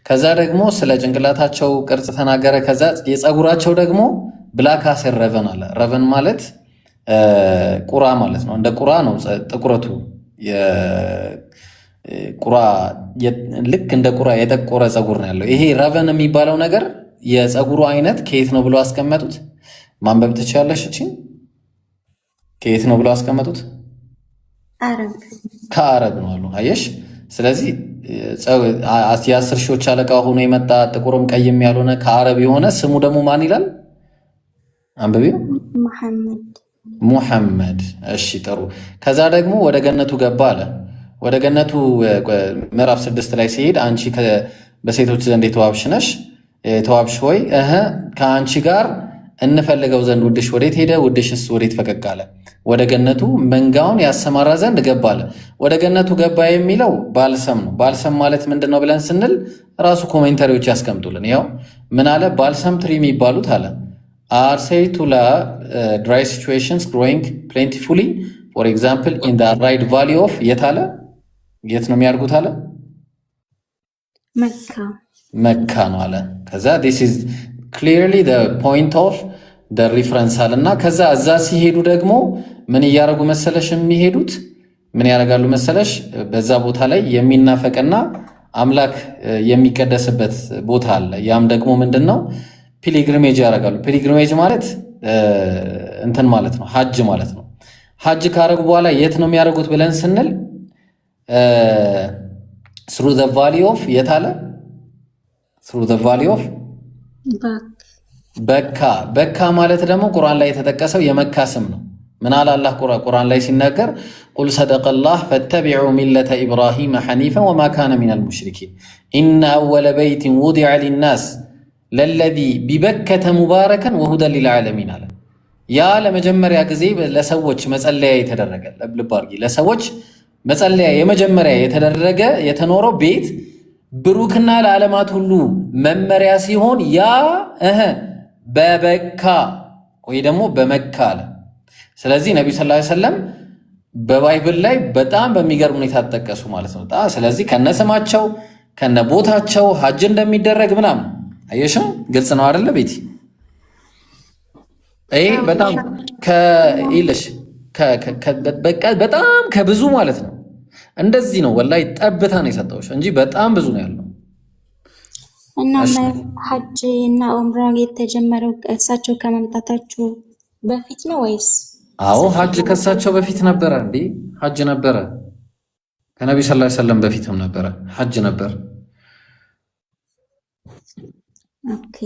ከዛ ደግሞ ስለ ጭንቅላታቸው ቅርጽ ተናገረ። ከዛ የፀጉራቸው ደግሞ ብላክ አሴር ረቨን አለ። ረቨን ማለት ቁራ ማለት ነው። እንደ ቁራ ነው ጥቁረቱ። ቁራ ልክ እንደ ቁራ የጠቆረ ፀጉር ነው ያለው። ይሄ ረቨን የሚባለው ነገር የፀጉሩ አይነት ከየት ነው ብሎ አስቀመጡት? ማንበብ ትችላለሽ? እቺ ከየት ነው ብሎ አስቀመጡት? ከአረብ ነው አሉ። አየሽ? ስለዚህ የ10 ሺዎች አለቃ ሆኖ የመጣ ጥቁርም ቀይም ያልሆነ ከአረብ የሆነ ስሙ ደግሞ ማን ይላል? አንብቢው። ሙሐመድ። እሺ ጥሩ። ከዛ ደግሞ ወደ ገነቱ ገባ አለ። ወደ ገነቱ ምዕራፍ 6 ላይ ሲሄድ አንቺ በሴቶች ዘንድ የተዋብሽ ነሽ፣ የተዋብሽ ሆይ ከአንቺ ጋር እንፈልገው ዘንድ ውድሽ ወዴት ሄደ? ውድሽስ ወዴት ፈቀቅ አለ? ወደ ገነቱ መንጋውን ያሰማራ ዘንድ ገባ አለ። ወደ ገነቱ ገባ የሚለው ባልሰም ነው። ባልሰም ማለት ምንድን ነው ብለን ስንል ራሱ ኮሜንታሪዎች ያስቀምጡልን። ያው ምን አለ? ባልሰም ትሪ የሚባሉት አለ are said to dry situations growing plentifully, for example in the arid valley of የታለ የት ነው የሚያርጉት አለ? መካ ነው አለ። ከዛ this is clearly the point of the reference አለና ከዛ እዛ ሲሄዱ ደግሞ ምን እያደረጉ መሰለሽ የሚሄዱት? ምን ያደርጋሉ መሰለሽ? በዛ ቦታ ላይ የሚናፈቅና አምላክ የሚቀደስበት ቦታ አለ። ያም ደግሞ ምንድነው? ፒሊግሪሜጅ ያደርጋሉ። ፒሊግሪሜጅ ማለት እንትን ማለት ነው፣ ሐጅ ማለት ነው። ሐጅ ካረጉ በኋላ የት ነው የሚያደርጉት ብለን ስንል through the valley of የታለ? through the valley of በካ። በካ ማለት ደግሞ ቁርአን ላይ የተጠቀሰው የመካ ስም ነው። ምን አለ አላህ ቁርአን ላይ ሲናገር ቁል ሰደቀላህ ፈተቢዑ ሚለተ ኢብራሂም ሐኒፈን ወማ ካነ ሚነል ሙሽሪኪን ኢነ አወለ በይቲን ውዲዐ ሊናስ ለለዚ ቢበከተ ሙባረከን ወሁደን ሊልዓለሚን አለ። ያ ለመጀመሪያ ጊዜ ለሰዎች መጸለያ የተደረገ ልብ አድርጊ፣ ለሰዎች መጸለያ የመጀመሪያ የተደረገ የተኖረው ቤት ብሩክና ለዓለማት ሁሉ መመሪያ ሲሆን ያ በበካ ወይ ደግሞ በመካ አለ። ስለዚህ ነቢ ሰለላሁ ዐለይሂ ወሰለም በባይብል ላይ በጣም በሚገርም ሁኔታ ተጠቀሱ ማለት ነው። ስለዚህ ከነስማቸው ከነቦታቸው ሐጅ እንደሚደረግ ምናምን አየሽው፣ ግልጽ ነው አይደለ ቤቲ? በጣም በጣም ከብዙ ማለት ነው። እንደዚህ ነው ወላሂ ጠብታ ነው የሰጠሁሽ እንጂ በጣም ብዙ ነው ያለው። እና ሐጅ እና ዑምራ የተጀመረው እሳቸው ከመምጣታቸው በፊት ነው ወይስ? አዎ ሐጅ ከእሳቸው በፊት ነበረ እንዴ? ሐጅ ነበረ ከነቢ ሰለላሁ ዐለይሂ ወሰለም በፊትም ነበረ ሐጅ ነበር። ኦኬ።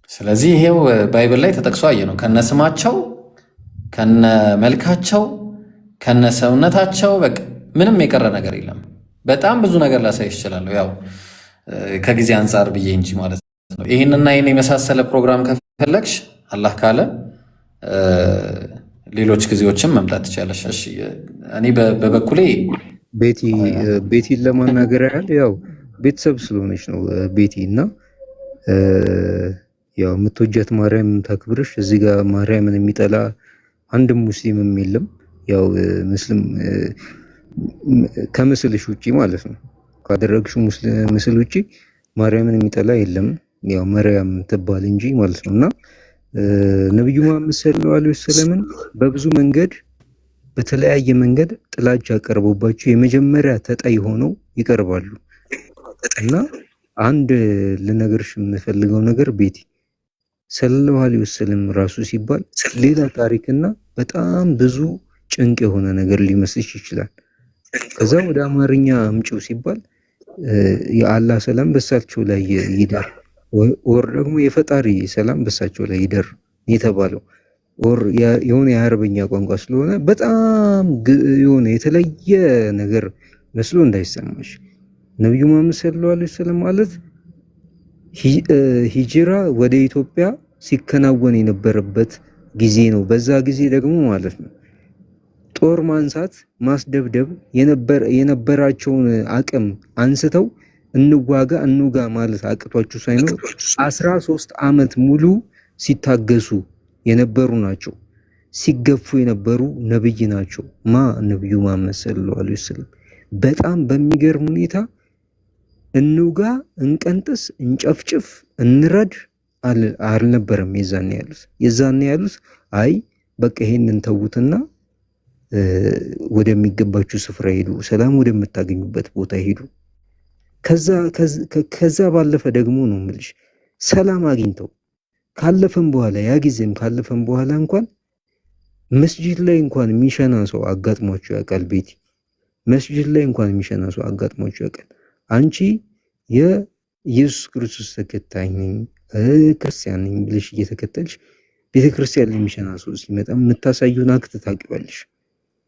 ስለዚህ ይሄው ባይብል ላይ ተጠቅሶ አየ ነው ከነስማቸው ከነመልካቸው ከነሰውነታቸው በቃ ምንም የቀረ ነገር የለም። በጣም ብዙ ነገር ላሳይ ይችላለሁ፣ ያው ከጊዜ አንጻር ብዬ እንጂ ማለት ነው። ይህንና ይህን የመሳሰለ ፕሮግራም ከፈለግሽ አላህ ካለ ሌሎች ጊዜዎችም መምጣት ትችላለሽ። እሺ እኔ በበኩሌ ቤቲን ለማናገር ያህል ያው ቤተሰብ ስለሆነች ነው ቤቲ እና ያው የምትወጃት ማርያም ታክብርሽ። እዚህ ጋር ማርያምን የሚጠላ አንድም ሙስሊምም የለም። ያው ምስልም ከምስልሽ ውጪ ማለት ነው ካደረግሽ ምስል ውጪ ማርያምን የሚጠላ የለም። ያው ማርያም ትባል እንጂ ማለት ነውና ነብዩ መሐመድ ሰለላሁ ዐለይሂ ወሰለም በብዙ መንገድ በተለያየ መንገድ ጥላቻ ቀርቦባቸው የመጀመሪያ ተጠይ ሆነው ይቀርባሉ። እና አንድ ልነግርሽ የምፈልገው ነገር ቤቲ ሰለላሁ ዐለይሂ ወሰለም ራሱ ሲባል ሌላ ታሪክና በጣም ብዙ ጭንቅ የሆነ ነገር ሊመስልሽ ይችላል። ከዛ ወደ አማርኛ አምጪው ሲባል የአላህ ሰላም በሳቸው ላይ ይደር ወር ደግሞ የፈጣሪ ሰላም በሳቸው ላይ ይደር የተባለው ወር የሆነ የአረበኛ ቋንቋ ስለሆነ በጣም የሆነ የተለየ ነገር መስሎ እንዳይሰማሽ። ነብዩ መሐመድ ሰለላሁ ዐለይሂ ወሰለም ማለት ሂጅራ ወደ ኢትዮጵያ ሲከናወን የነበረበት ጊዜ ነው። በዛ ጊዜ ደግሞ ማለት ነው ጦር ማንሳት፣ ማስደብደብ የነበራቸውን አቅም አንስተው እንዋጋ እንውጋ ማለት አቅቷቸው ሳይኖር 13 ዓመት ሙሉ ሲታገሱ የነበሩ ናቸው። ሲገፉ የነበሩ ነብይ ናቸው። ነብዩ መሐመድ ሰለላሁ ዐለይሂ ወሰለም በጣም በሚገርም ሁኔታ እንውጋ፣ እንቀንጥስ፣ እንጨፍጭፍ፣ እንረድ አልነበረም የዛኔ ያሉት አይ በቃ ይሄንን ተዉትና ወደሚገባችሁ ስፍራ ሄዱ፣ ሰላም ወደምታገኙበት ቦታ ሄዱ። ከዛ ባለፈ ደግሞ ነው የምልሽ ሰላም አግኝተው ካለፈም በኋላ ያ ጊዜም ካለፈም በኋላ እንኳን መስጂድ ላይ እንኳን የሚሸና ሰው አጋጥሟቸው ያውቃል? ቤቲ መስጂድ ላይ እንኳን የሚሸና ሰው አጋጥሟቸው ያውቃል? አንቺ የኢየሱስ ክርስቶስ ተከታይ ነኝ ክርስቲያን ነኝ ብለሽ እየተከተልሽ ቤተክርስቲያን ላይ የሚሸና ሰው ሲመጣ የምታሳዩን አክት ታውቂዋለሽ።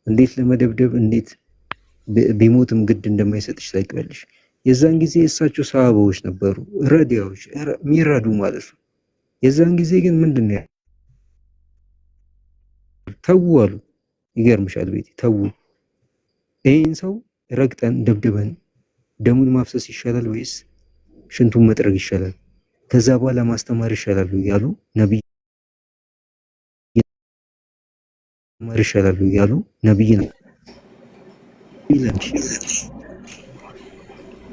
እንዴት ለመደብደብ እንዴት ቢሞትም ግድ እንደማይሰጥሽ ታውቂዋለሽ። የዛን ጊዜ እሳቸው ሰሃባዎች ነበሩ፣ ረዲያዎች የሚረዱ ማለት ነው። የዛን ጊዜ ግን ምንድነው ተው አሉ። ይገርምሻል ቤቲ ተው፣ ይሄን ሰው ረግጠን ደብድበን ደሙን ማፍሰስ ይሻላል ወይስ ሽንቱን መጥረግ ይሻላል? ከዛ በኋላ ማስተማር ይሻላል ያሉ ነብይ ነብይ ነው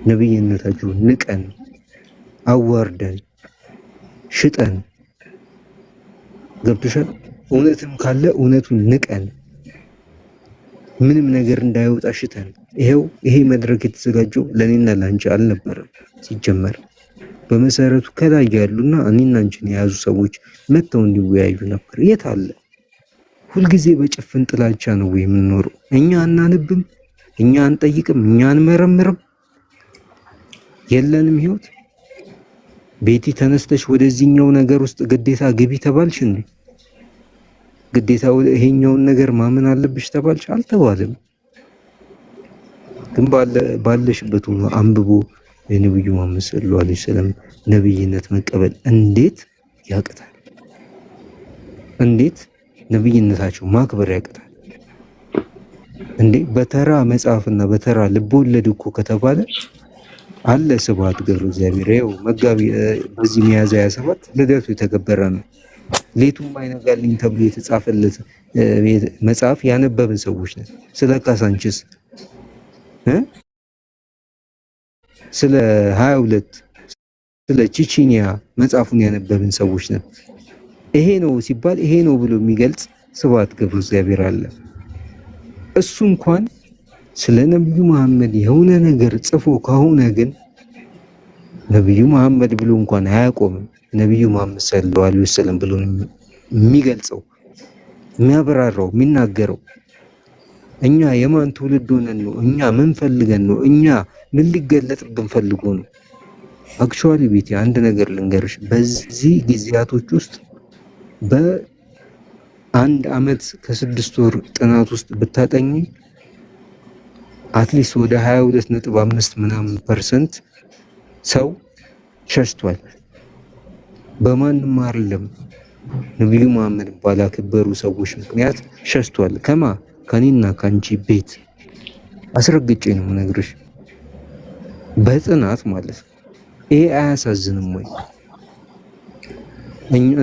ነብይነታቸውን ንቀን አዋርደን ሽጠን ገብቶሻል። እውነትም ካለ እውነቱን ንቀን ምንም ነገር እንዳይወጣ ሽተን ይሄ መድረክ የተዘጋጀው ለኔና ላንቺ አልነበረም። ሲጀመር በመሰረቱ ከላይ ያሉና እኔና አንቺን የያዙ ሰዎች መጥተው እንዲወያዩ ነበር። የት አለ? ሁልጊዜ በጭፍን ጥላቻ ነው የምንኖረው። እኛ አናነብም፣ እኛ አንጠይቅም፣ እኛ አንመረምርም። የለንም ህይወት። ቤቲ ተነስተሽ ወደዚህኛው ነገር ውስጥ ግዴታ ግቢ ተባልሽ እንዴ? ግዴታ ይሄኛውን ነገር ማመን አለብሽ ተባልሽ? አልተባለም። ግን ባለሽበት ሆኖ አንብቦ የነብዩ መሐመድ ሰለላሁ ዐለይሂ ወሰለም ነብይነት መቀበል እንዴት ያቅታል? እንዴት ነብይነታቸው ማክበር ያቅታል እንዴ? በተራ መጽሐፍና በተራ ልቦለድ እኮ ከተባለ አለ ስብሐት ገብረ እግዚአብሔር ይኸው መጋቢ በዚህ ሚያዝያ 27 ልደቱ የተከበረ ነው። ሌቱም አይነጋልኝ ተብሎ የተጻፈለት መጽሐፍ ያነበብን ሰዎች ነን። ስለ ካሳንችስ ስለ 22 ስለ ቺቺኒያ መጽሐፉን ያነበብን ሰዎች ነን። ይሄ ነው ሲባል ይሄ ነው ብሎ የሚገልጽ ስብሐት ገብረ እግዚአብሔር አለ። እሱ እንኳን ስለ ነብዩ መሐመድ የሆነ ነገር ጽፎ ከሆነ ግን ነብዩ መሐመድ ብሎ እንኳን አያቆምም። ነብዩ መሐመድ ሰለላሁ ዐለይሂ ወሰለም ብሎ የሚገልጸው የሚያበራራው የሚናገረው እኛ የማን ትውልድ ሆነን ነው? እኛ ምን ፈልገን ነው? እኛ ምን ሊገለጥብን ፈልጎ ነው? አክቹአሊ ቤቲ አንድ ነገር ልንገርሽ፣ በዚህ ጊዜያቶች ውስጥ በአንድ አመት ከ6 ወር ጥናት ውስጥ ብታጠኝ አትሊስት ወደ 22.5 ምናምን % ሰው ሸሽቷል። በማንም አይደለም ነብዩ መሐመድ ባላከበሩ ሰዎች ምክንያት ሸሽቷል። ከኔና ካንቺ ቤት አስረግጬ ነው የምነግርሽ፣ በጥናት ማለት ነው። ይሄ አያሳዝንም ወይ?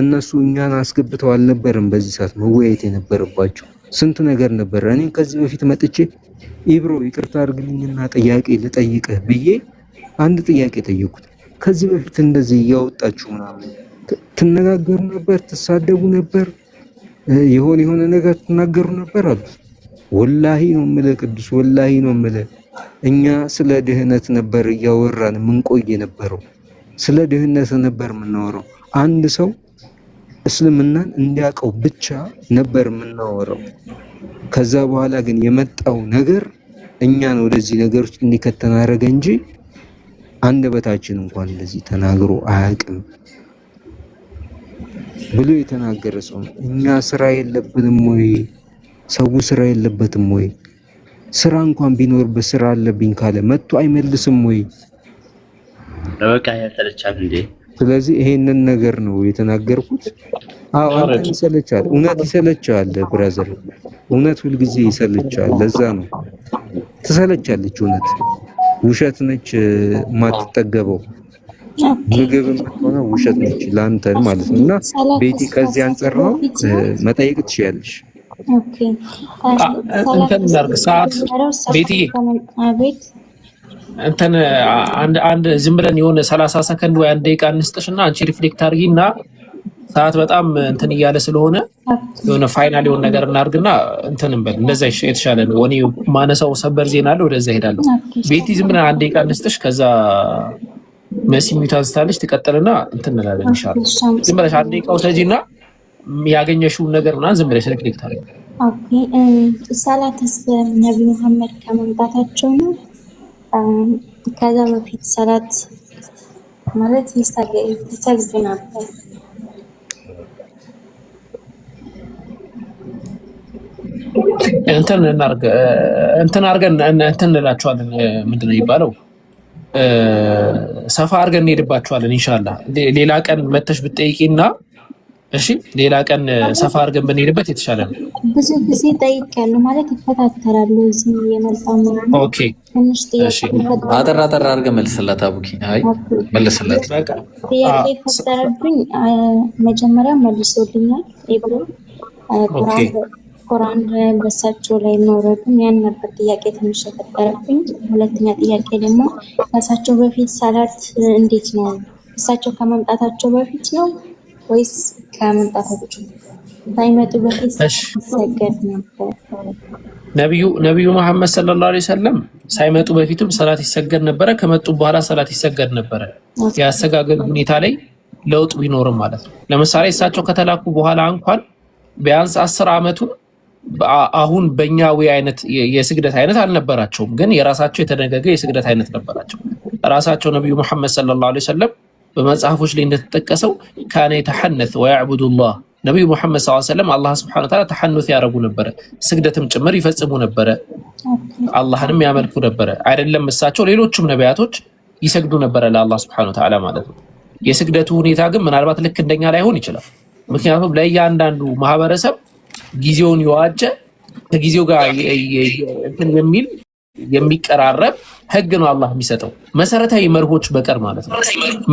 እነሱ እኛን አስገብተው አልነበረም በዚህ ሰዓት መወያየት የነበረባቸው? ስንት ነገር ነበር። እኔ ከዚህ በፊት መጥቼ ኢብሮ ይቅርታ አድርግልኝና ጥያቄ ልጠይቅህ ብዬ አንድ ጥያቄ ጠየቁት። ከዚህ በፊት እንደዚህ እያወጣችሁ ምናምን ትነጋገሩ ነበር፣ ትሳደቡ ነበር፣ የሆነ ነገር ትናገሩ ነበር አሉት። ወላሂ ነው የምልህ ቅዱስ፣ ወላሂ ነው የምልህ። እኛ ስለ ድህነት ነበር እያወራን ምን ቆይ ነበረው፣ ስለ ድህነት ነበር የምናወራው። አንድ ሰው እስልምናን እንዲያውቀው ብቻ ነበር የምናወራው። ከዛ በኋላ ግን የመጣው ነገር እኛን ወደዚህ ነገር ውስጥ እንዲከተን አደረገ እንጂ አንደበታችን እንኳን እንደዚህ ተናግሮ አያውቅም ብሎ የተናገረ ሰው ነው። እኛ ስራ የለብንም ወይ? ሰው ስራ የለበትም ወይ? ስራ እንኳን ቢኖርበት ስራ አለብኝ ካለ መጥቶ አይመልስም ወይ? በቃ ያተለቻል እንዴ? ስለዚህ ይሄንን ነገር ነው የተናገርኩት። አዎ አንተን ይሰለቻል። እውነት ይሰለቻል ብራዘር፣ እውነት ሁልጊዜ ይሰለቻል። ለዛ ነው ትሰለቻለች እውነት። ውሸት ነች ማትጠገበው። ምግብም ሆነ ውሸት ነች ለአንተ ማለት ነው። እና ቤቲ ከዚህ አንጻር ነው መጠየቅ ትችያለሽ። ኦኬ እንትን እናድርግ ሰዓት ቤቲ እንትን አንድ ዝም ብለን የሆነ 30 ሰከንድ ወይ 1 ደቂቃ እንስጥሽና አንቺ ሪፍሌክት አድርጊና ሰዓት በጣም እንትን እያለ ስለሆነ የሆነ ፋይናል የሆነ ነገር እናድርግና እንትን እንበል። እንደዛ የተሻለ ነው። እኔ ማነሳው ሰበር ዜና አለ፣ ወደዛ ሄዳለሁ። ቤቲ ዝም ብለን 1 ደቂቃ እንስጥሽ፣ ከዛ መሲ ሚዩት አንስታለች ትቀጥልና እንትን እንላለን ኢንሻአላህ። ዝም ብለሽ 1 ደቂቃ ውሰጂና ያገኘሽውን ነገርና ዝም ብለሽ ሪፍሌክት አድርጊ። ኦኬ ሰላትስ ነብዩ መሐመድ ከመምጣታቸው ነው? ከዛ በፊት ሰላት ማለት ይሰግዱ ነበር። እንትን አድርገን እንትን እንላቸዋለን። ምንድን ነው የሚባለው? ሰፋ አድርገን እንሄድባቸዋለን ኢንሻአላህ። ሌላ ቀን መተሽ ብትጠይቂና እሺ፣ ሌላ ቀን ሰፋ አድርገን ብንሄድበት የተሻለ ነው። ብዙ ጊዜ ጠይቄያለሁ ማለት ይፈታተራሉ። እዚህ የመጣው ነው። ኦኬ ትንሽ ጥያቄ አጠር አድርገህ መልስላት አቡኪ። አይ መልስላት። ጥያቄ ፈጠረብኝ። መጀመሪያ መልሶልኛል ኢብሮ ቁርአን በሳቸው ላይ መውረዱን ያን ነበር ጥያቄ ትንሽ የፈጠረብኝ። ሁለተኛ ጥያቄ ደግሞ ከእሳቸው በፊት ሰላት እንዴት ነው? እሳቸው ከመምጣታቸው በፊት ነው ወይስ ከመምጣታቸው ሳይመጡ በፊት ሰገድ ነበር? ነብዩ መሐመድ ሰለላሁ ዐለይሂ ወሰለም ሳይመጡ በፊትም ሰላት ይሰገድ ነበረ፣ ከመጡ በኋላ ሰላት ይሰገድ ነበረ። ያሰጋገድ ሁኔታ ላይ ለውጥ ቢኖርም ማለት ነው። ለምሳሌ እሳቸው ከተላኩ በኋላ እንኳን ቢያንስ 10 ዓመቱን አሁን በእኛ ወይ አይነት የስግደት አይነት አልነበራቸውም፣ ግን የራሳቸው የተደነገገ የስግደት አይነት ነበራቸው። ራሳቸው ነብዩ መሐመድ ሰለላሁ ዐለይሂ ወሰለም በመጽሐፎች ላይ እንደተጠቀሰው ካነ የተሐነስ ወያዕቡዱላህ ነብዩ መሐመድ ሰለላሁ ዐለይሂ ወሰለም አላህ ሱብሓነሁ ወተዓላ ተሐኑስ ያደርጉ ነበረ፣ ስግደትም ጭምር ይፈጽሙ ነበረ፣ አላህንም ያመልኩ ነበረ። አይደለም እሳቸው ሌሎችም ነቢያቶች ይሰግዱ ነበረ ለአላህ ሱብሓነሁ ወተዓላ ማለት ነው። የስግደቱ ሁኔታ ግን ምናልባት ልክ እንደኛ ላይሆን ይችላል። ምክንያቱም ለእያንዳንዱ ማህበረሰብ ጊዜውን የዋጀ ከጊዜው ጋር እንትን የሚቀራረብ ህግ ነው አላህ የሚሰጠው፣ መሰረታዊ መርሆች በቀር ማለት ነው።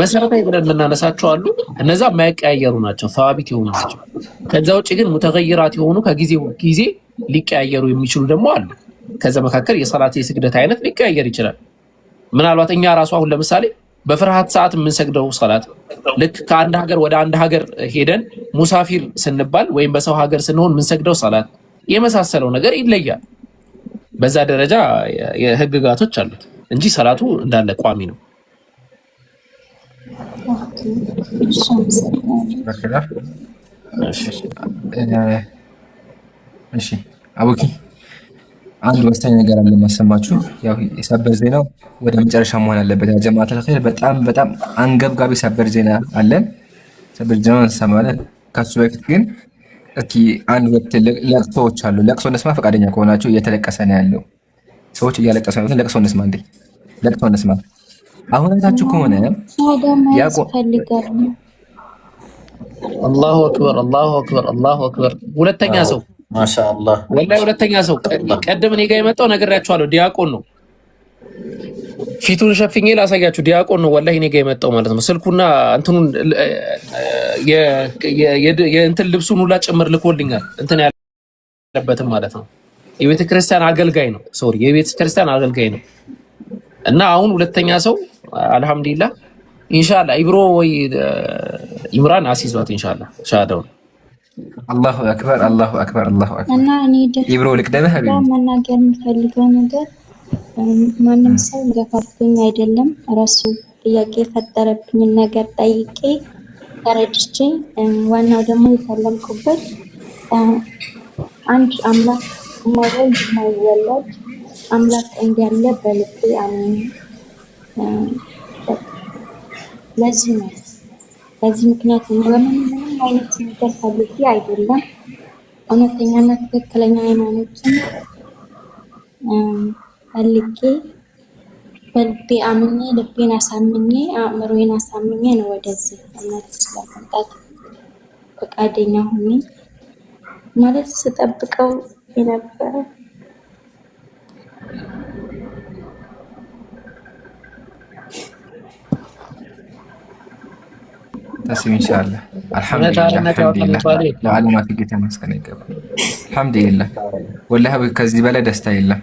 መሰረታዊ ብለን የምናነሳቸው አሉ፣ እነዛ የማይቀያየሩ ናቸው፣ ሰዋቢት የሆኑ ናቸው። ከዛ ውጭ ግን ሙተገይራት የሆኑ ከጊዜው ጊዜ ሊቀያየሩ የሚችሉ ደግሞ አሉ። ከዛ መካከል የሰላት የስግደት አይነት ሊቀያየር ይችላል። ምናልባት እኛ ራሱ አሁን ለምሳሌ በፍርሃት ሰዓት የምንሰግደው ሰላት ልክ ከአንድ ሀገር ወደ አንድ ሀገር ሄደን ሙሳፊር ስንባል ወይም በሰው ሀገር ስንሆን የምንሰግደው ሰላት የመሳሰለው ነገር ይለያል። በዛ ደረጃ የህግጋቶች አሉት እንጂ ሰላቱ እንዳለ ቋሚ ነው። እሺ አቡኪ አንድ ወሳኝ ነገር አለ ማሰማችሁ። ያው የሰበር ዜናው ወደ መጨረሻ መሆን አለበት። ያ ጀማዓተል ኸይር በጣም አንገብጋቢ ሰበር ዜና አለን። ሰበር ዜናውን እንሰማለን። ከሱ በፊት ግን እስኪ አንድ ወቅት ለቅሶዎች አሉ። ለቅሶ እንስማ ፈቃደኛ ከሆናችሁ። እየተለቀሰ ነው ያለው፣ ሰዎች እያለቀሱ ነው። ለቅሶ እንስማ እንዴ፣ ለቅሶ እንስማ። አሁን አይታችሁ ከሆነ አላሁ አክበር አላሁ አክበር አላሁ አክበር። ሁለተኛ ሰው ማሻአላህ ወላሂ ሁለተኛ ሰው ቀደም እኔ ጋር የመጣው ነግሬያችኋለሁ። ዲያቆን ነው። ፊቱን ሸፍኜ ላሳያችሁ። ዲያቆን ነው ወላሂ እኔ ጋር የመጣው ማለት ነው። ስልኩና እንትኑን የእንትን ልብሱን ሁላ ጭምር ልኮልኛል። እንትን ያለበትም ማለት ነው። የቤተ ክርስቲያን አገልጋይ ነው። ሶሪ የቤተ ክርስቲያን አገልጋይ ነው። እና አሁን ሁለተኛ ሰው አልሐምዱሊላህ ኢንሻአላህ ኢብሮ ወይ ኢምራን አሲዟት ኢንሻአላህ ሻሃዳውን። አላሁ አክበር አላሁ አክበር አላሁ አክበር። እና እኔ ደግሞ ኢብሮ ልቅደምህ መናገር የምፈልገው ነገር ማንም ሰው ገፋፍቶኝ አይደለም፣ ራሱ ጥያቄ የፈጠረብኝን ነገር ጠይቄ ተረድቼ፣ ዋናው ደግሞ የፈለምኩበት አንድ አምላክ የማይወልድ የማይወለድ አምላክ እንዳለ በልቤ አምኜ ለዚህ ነው። በዚህ ምክንያት ምንም አይነት ነገር ፈልጌ አይደለም፣ እውነተኛና ትክክለኛ ሃይማኖትን ፈልጌ በልቤ አምኜ ልቤን አሳምኜ አእምሮዬን አሳምኜ ነው ወደዚህ እምነት ስለመምጣት ፈቃደኛ ሆኜ ማለት ስጠብቀው የነበረ تسلم إن شاء الله. الحمد لله ለዓለማት ጌታ መስገን ይገባል። አልሐምዱሊላህ ወላሂ ከዚህ በላይ ደስታ የለም።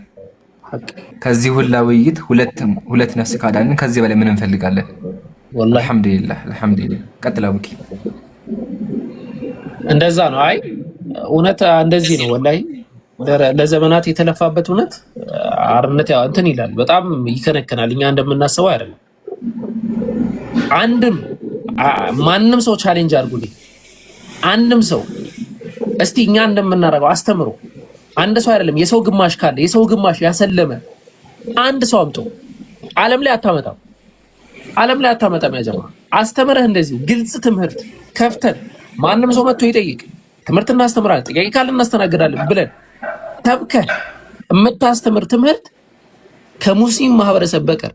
ከዚህ ሁላ ውይይት ሁለት ነፍስ ካዳንን ከዚህ በላይ ምን እንፈልጋለን? ወላሂ አልሐምዱሊላህ። ቀጥላ ቡኪ እንደዛ ነው። አይ እውነት እንደዚህ ነው። ወላሂ ለዘመናት የተለፋበት እውነት አርነት ያው እንትን ይላል፣ በጣም ይከነከናል። እኛ እንደምናስበው አይደለም። አንድም ማንም ሰው ቻሌንጅ አድርጉልኝ። አንድም ሰው እስቲ እኛ እንደምናደርገው አስተምሮ አንድ ሰው አይደለም የሰው ግማሽ ካለ የሰው ግማሽ ያሰለመ አንድ ሰው አምጦ ዓለም ላይ አታመጣም። ዓለም ላይ አታመጣም። ያጀማ አስተምረህ እንደዚህ ግልጽ ትምህርት ከፍተን ማንም ሰው መጥቶ ይጠይቅ ትምህርት እናስተምራለን፣ ጥያቄ ካለ እናስተናግዳለን ብለን ተብከህ የምታስተምር ትምህርት ከሙስሊም ማህበረሰብ በቀር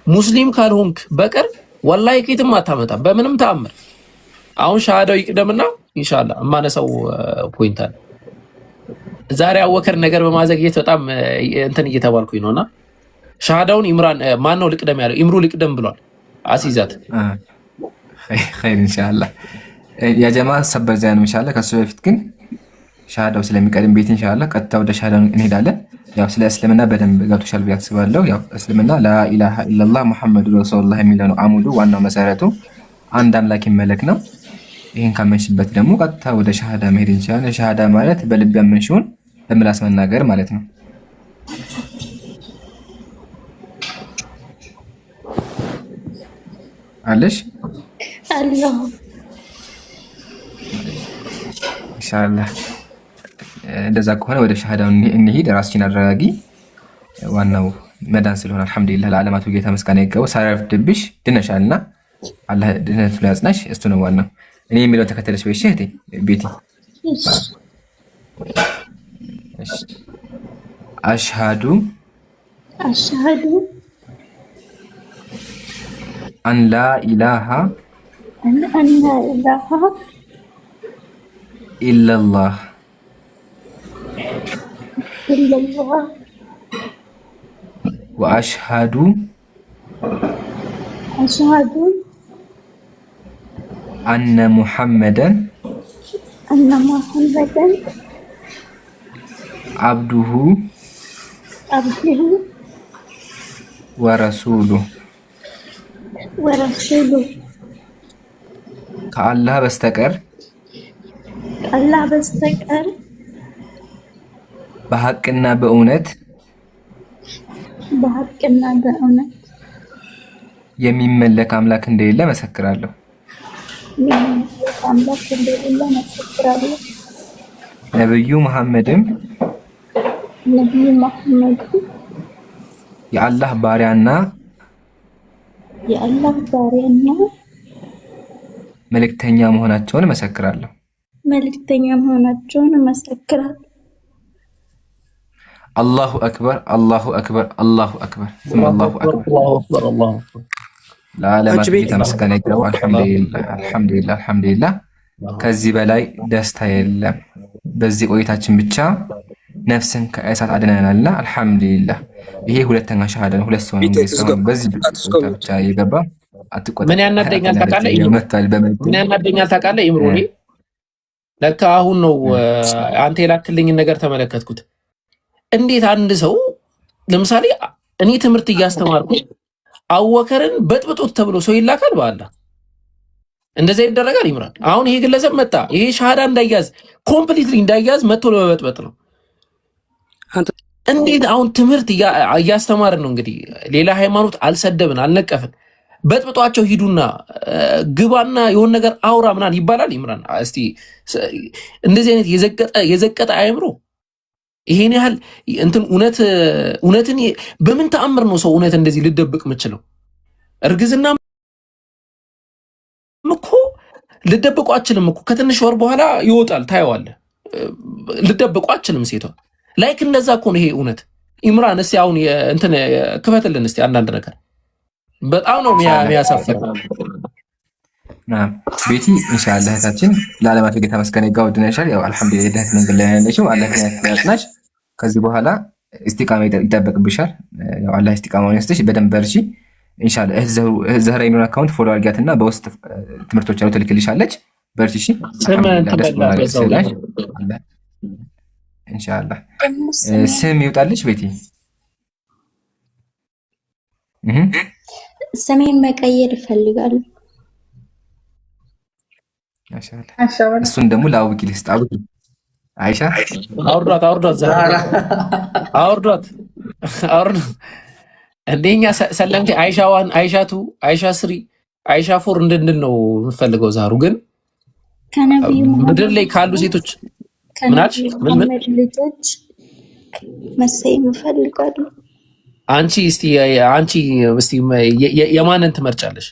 ሙስሊም ካልሆንክ በቀር ወላሂ ከየትም አታመጣም በምንም ተአምር። አሁን ሻሃዳው ይቅደምና ኢንሻአላህ የማነሳው ፖይንት አለ። ዛሬ አወከር ነገር በማዘግየት በጣም እንትን እየተባልኩኝ ነውና ሻሃዳውን ኢምራን ማን ነው ልቅደም ያለው? ኢምሩ ልቅደም ብሏል። አሲዛት ኸይር ኢንሻአላህ ያ ጀማ ሰበር ዛኑ ኢንሻአላህ። ከሱ በፊት ግን ሻሃዳው ስለሚቀድም ቤት ኢንሻአላህ ቀጥታ ወደ ሻሃዳው እንሄዳለን። ያው ስለ እስልምና በደንብ ገብቶሻል ብዬ አስባለሁ። ያው እስልምና ላኢላሃ ኢላላህ ሙሐመዱ ረሱሉላህ የሚለው ነው አሙዱ፣ ዋናው መሰረቱ አንድ አምላክ ይመለክ ነው። ይሄን ካመንሽበት ደግሞ ቀጥታ ወደ ሻሃዳ መሄድ እንችላለን። ሻሃዳ ማለት በልብ ያመንሽውን በምላስ መናገር ማለት ነው። አለሽ አላህ ኢንሻአላህ። እንደዛ ከሆነ ወደ ሻሃዳው እንሂድ። ራስሽን አረጋጊ። ዋናው መዳን ስለሆነ አልሐምዱሊላህ ለዓለማቱ ጌታ ምስጋና ይገባው። ሳይረፍድብሽ ድነሻልና አላህ ድነቱ ላይ ያጽናሽ። እሱ ነው ዋናው። እኔ የሚለው ተከተለሽ ወይ እህቴ ቤቲ? አሽሃዱ አን ላ ኢላሃ ኢላላህ ወአሽሃዱ አነ ሙሐመደን አብዱሁ ወረሱሉሁ ከአላህ በስተቀር በሐቅና በእውነት የሚመለክ አምላክ እንደሌለ መሰክራለሁ። ነብዩ መሐመድም የአላህ ባሪያና መልእክተኛ መሆናቸውን መሰክራለሁ። አላሁ አክበር አላሁ አክበር አላሁ አክበር አላሁ አክበር። ለዓለማት ጌታ ምስጋና ይግባው። አልሐምዱሊላህ። ከዚህ በላይ ደስታ የለም። በዚህ ቆይታችን ብቻ ነፍስን ከእሳት አድነናልና አልሐምዱሊላህ። ይሄ ሁለተኛ ሻሃዳ ነው። ሁለት ሰው ነው በዚህ ብቻ የገባ። አትቆጣ። ምን ያናደኛል ታውቃለህ? ኢምሮኒ ለካ አሁን ነው አንተ የላክልኝን ነገር ተመለከትኩት። እንዴት አንድ ሰው ለምሳሌ እኔ ትምህርት እያስተማርኩ አወከርን በጥብጦት ተብሎ ሰው ይላካል? በአላህ እንደዛ ይደረጋል? ይምራል። አሁን ይሄ ግለሰብ መጣ፣ ይሄ ሻሃዳ እንዳያዝ ኮምፕሊትሊ እንዳያዝ መጥቶ ለመበጥበጥ ነው። እንዴት አሁን ትምህርት እያስተማርን ነው። እንግዲህ ሌላ ሃይማኖት አልሰደብን አልነቀፍን። በጥብጧቸው ሂዱና ግባና የሆነ ነገር አውራ ምናምን ይባላል? ይምራን እስቲ እንደዚህ አይነት የዘቀጠ አእምሮ ይሄን ያህል እንትን እውነትን በምን ተአምር ነው ሰው እውነት እንደዚህ ልደብቅ የምችለው? እርግዝና እኮ ልደብቁ አችልም እኮ ከትንሽ ወር በኋላ ይወጣል፣ ታየዋለህ። ልደብቁ አችልም ሴቷ ላይክ እንደዛ እኮ ነው ይሄ እውነት። ኢምራን እስቲ አሁን እንትን ክፈትልን እስቲ አንዳንድ ነገር በጣም ነው የሚያሳፍረው። ቤቲ ኢንሻአላህ እህታችን ለዓለማት ጌታ መስገን ይጋው ድነሻል። ያው አልሐምዱሊላህ እህት መንገድ ላይ ያለሽው አላህ ያጽናሽ። ከዚህ በኋላ ኢስቲቃማ ይጠበቅብሻል። ያው አላህ ኢስቲቃማውን ያስተሽ በደንብ በርሺ ኢንሻአላህ። ዘህራይኑን አካውንት ፎሎ አድርጊያትና በውስጥ ትምህርቶች አሉ ትልክልሻለች። በርቺ እሺ። ኢንሻአላህ ስም ይውጣልሽ ቤቲ። ስሜን መቀየር እፈልጋለሁ። እሱን ደግሞ ለአቡኪ ልስጥ። አቡኪ አይሻ አውርዷት እንደኛ ሰለምቲ አይሻ ዋን፣ አይሻ ቱ፣ አይሻ ስሪ፣ አይሻ ፎር እንድንል ነው የምፈልገው። ዛሩ ግን ምድር ላይ ካሉ ሴቶች ምናች ምን ልጆች መሰየም እፈልጋለሁ። አንቺ እስቲ የማንን ትመርጫለሽ?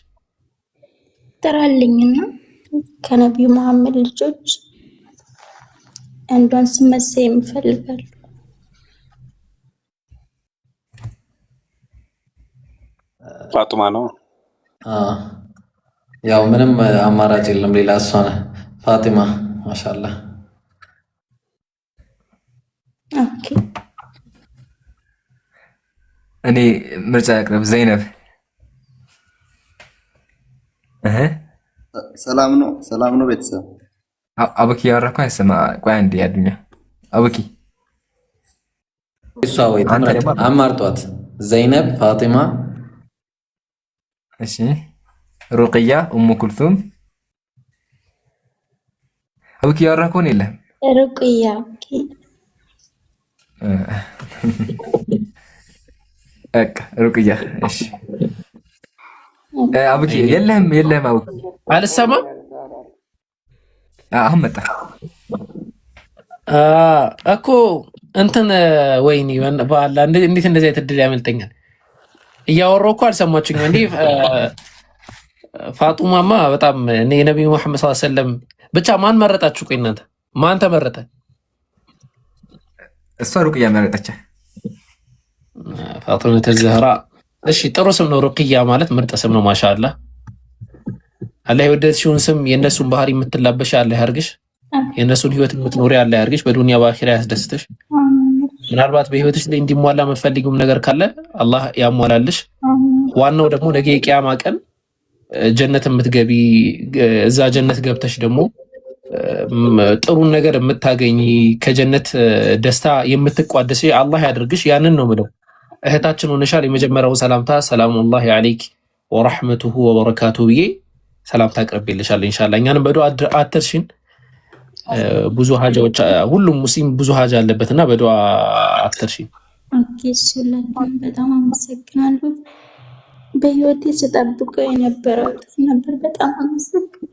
ጥራልኝና ከነቢዩ መሐመድ ልጆች አንዷን ስም መሰየም እፈልጋለሁ። ፋጡማ ነው። ያው ምንም አማራጭ የለም ሌላ እሷ ነህ። ፋጢማ ማሻአላህ። ኦኬ እኔ ምርጫ ያቅርብ። ዘይነብ ሰላም ነው ቤተሰብ። አቡኪ ያወራኩ አይሰማ። ቆይ አንዴ ያዱኛ አቡኪ እሷ ወይ አማርጧት። ዘይነብ፣ ፋጢማ፣ እሺ፣ ሩቅያ፣ ኡሙ ኩልሱም። አቡኪ ያወራኩ ነው የለም። ሩቅያ ሩቅያ። እሺ አቡኪ የለህም አቡኪ አልሰማም። አሁን መጣ እኮ እንትን ወይኔ በኋላ እንዴት እንደዚህ አይነት እድል ያመልጠኛል? እያወራሁ እኮ አልሰማችሁኝም እንዴ? ፋጡማማ በጣም እኔ የነቢዩ መሐመድ ሰለላሁ ዐለይሂ ወሰለም ብቻ ማን መረጣችሁ? ቆይ እናንተ ማን ተመረጠ? እሷ ሩቅያ መረጠች። ፋጡመተ ዘህራ። እሺ ጥሩ ስም ነው። ሩቅያ ማለት ምርጥ ስም ነው። ማሻአላህ። አላህ የወደድሽውን ስም የእነሱን ባህሪ የምትላበሽ አላህ ያርግሽ። የእነሱን ህይወት የምትኖሪ አላህ ያርግሽ። በዱንያ በአኺራ ያስደስትሽ። ምናልባት በህይወትሽ ላይ እንዲሟላ የምትፈልጊውም ነገር ካለ አላህ ያሟላልሽ። ዋናው ደግሞ ነገ የቂያማ ቀን ጀነት የምትገቢ እዛ ጀነት ገብተሽ ደግሞ ጥሩን ነገር የምታገኝ ከጀነት ደስታ የምትቋደሽ አላህ ያድርግሽ። ያንን ነው ምለው። እህታችን ሆነሻል። የመጀመሪያው ሰላምታ ሰላሙላሂ አለይክ ወራህመቱሁ ወበረካቱሁ ብዬ ሰላምታ አቅርቤልሻለሁ። ኢንሻአላህ እኛንም በዱዓ አትርሽን። ብዙ ሀጃዎች ሁሉም ሙስሊም ብዙ ሀጃ አለበትና በዱዓ አትርሽን። ኦኬ ሱላን በጣም አመሰግናለሁ። በህይወቴ ስጠብቀው የነበረው ነበር። በጣም አመሰግናለሁ።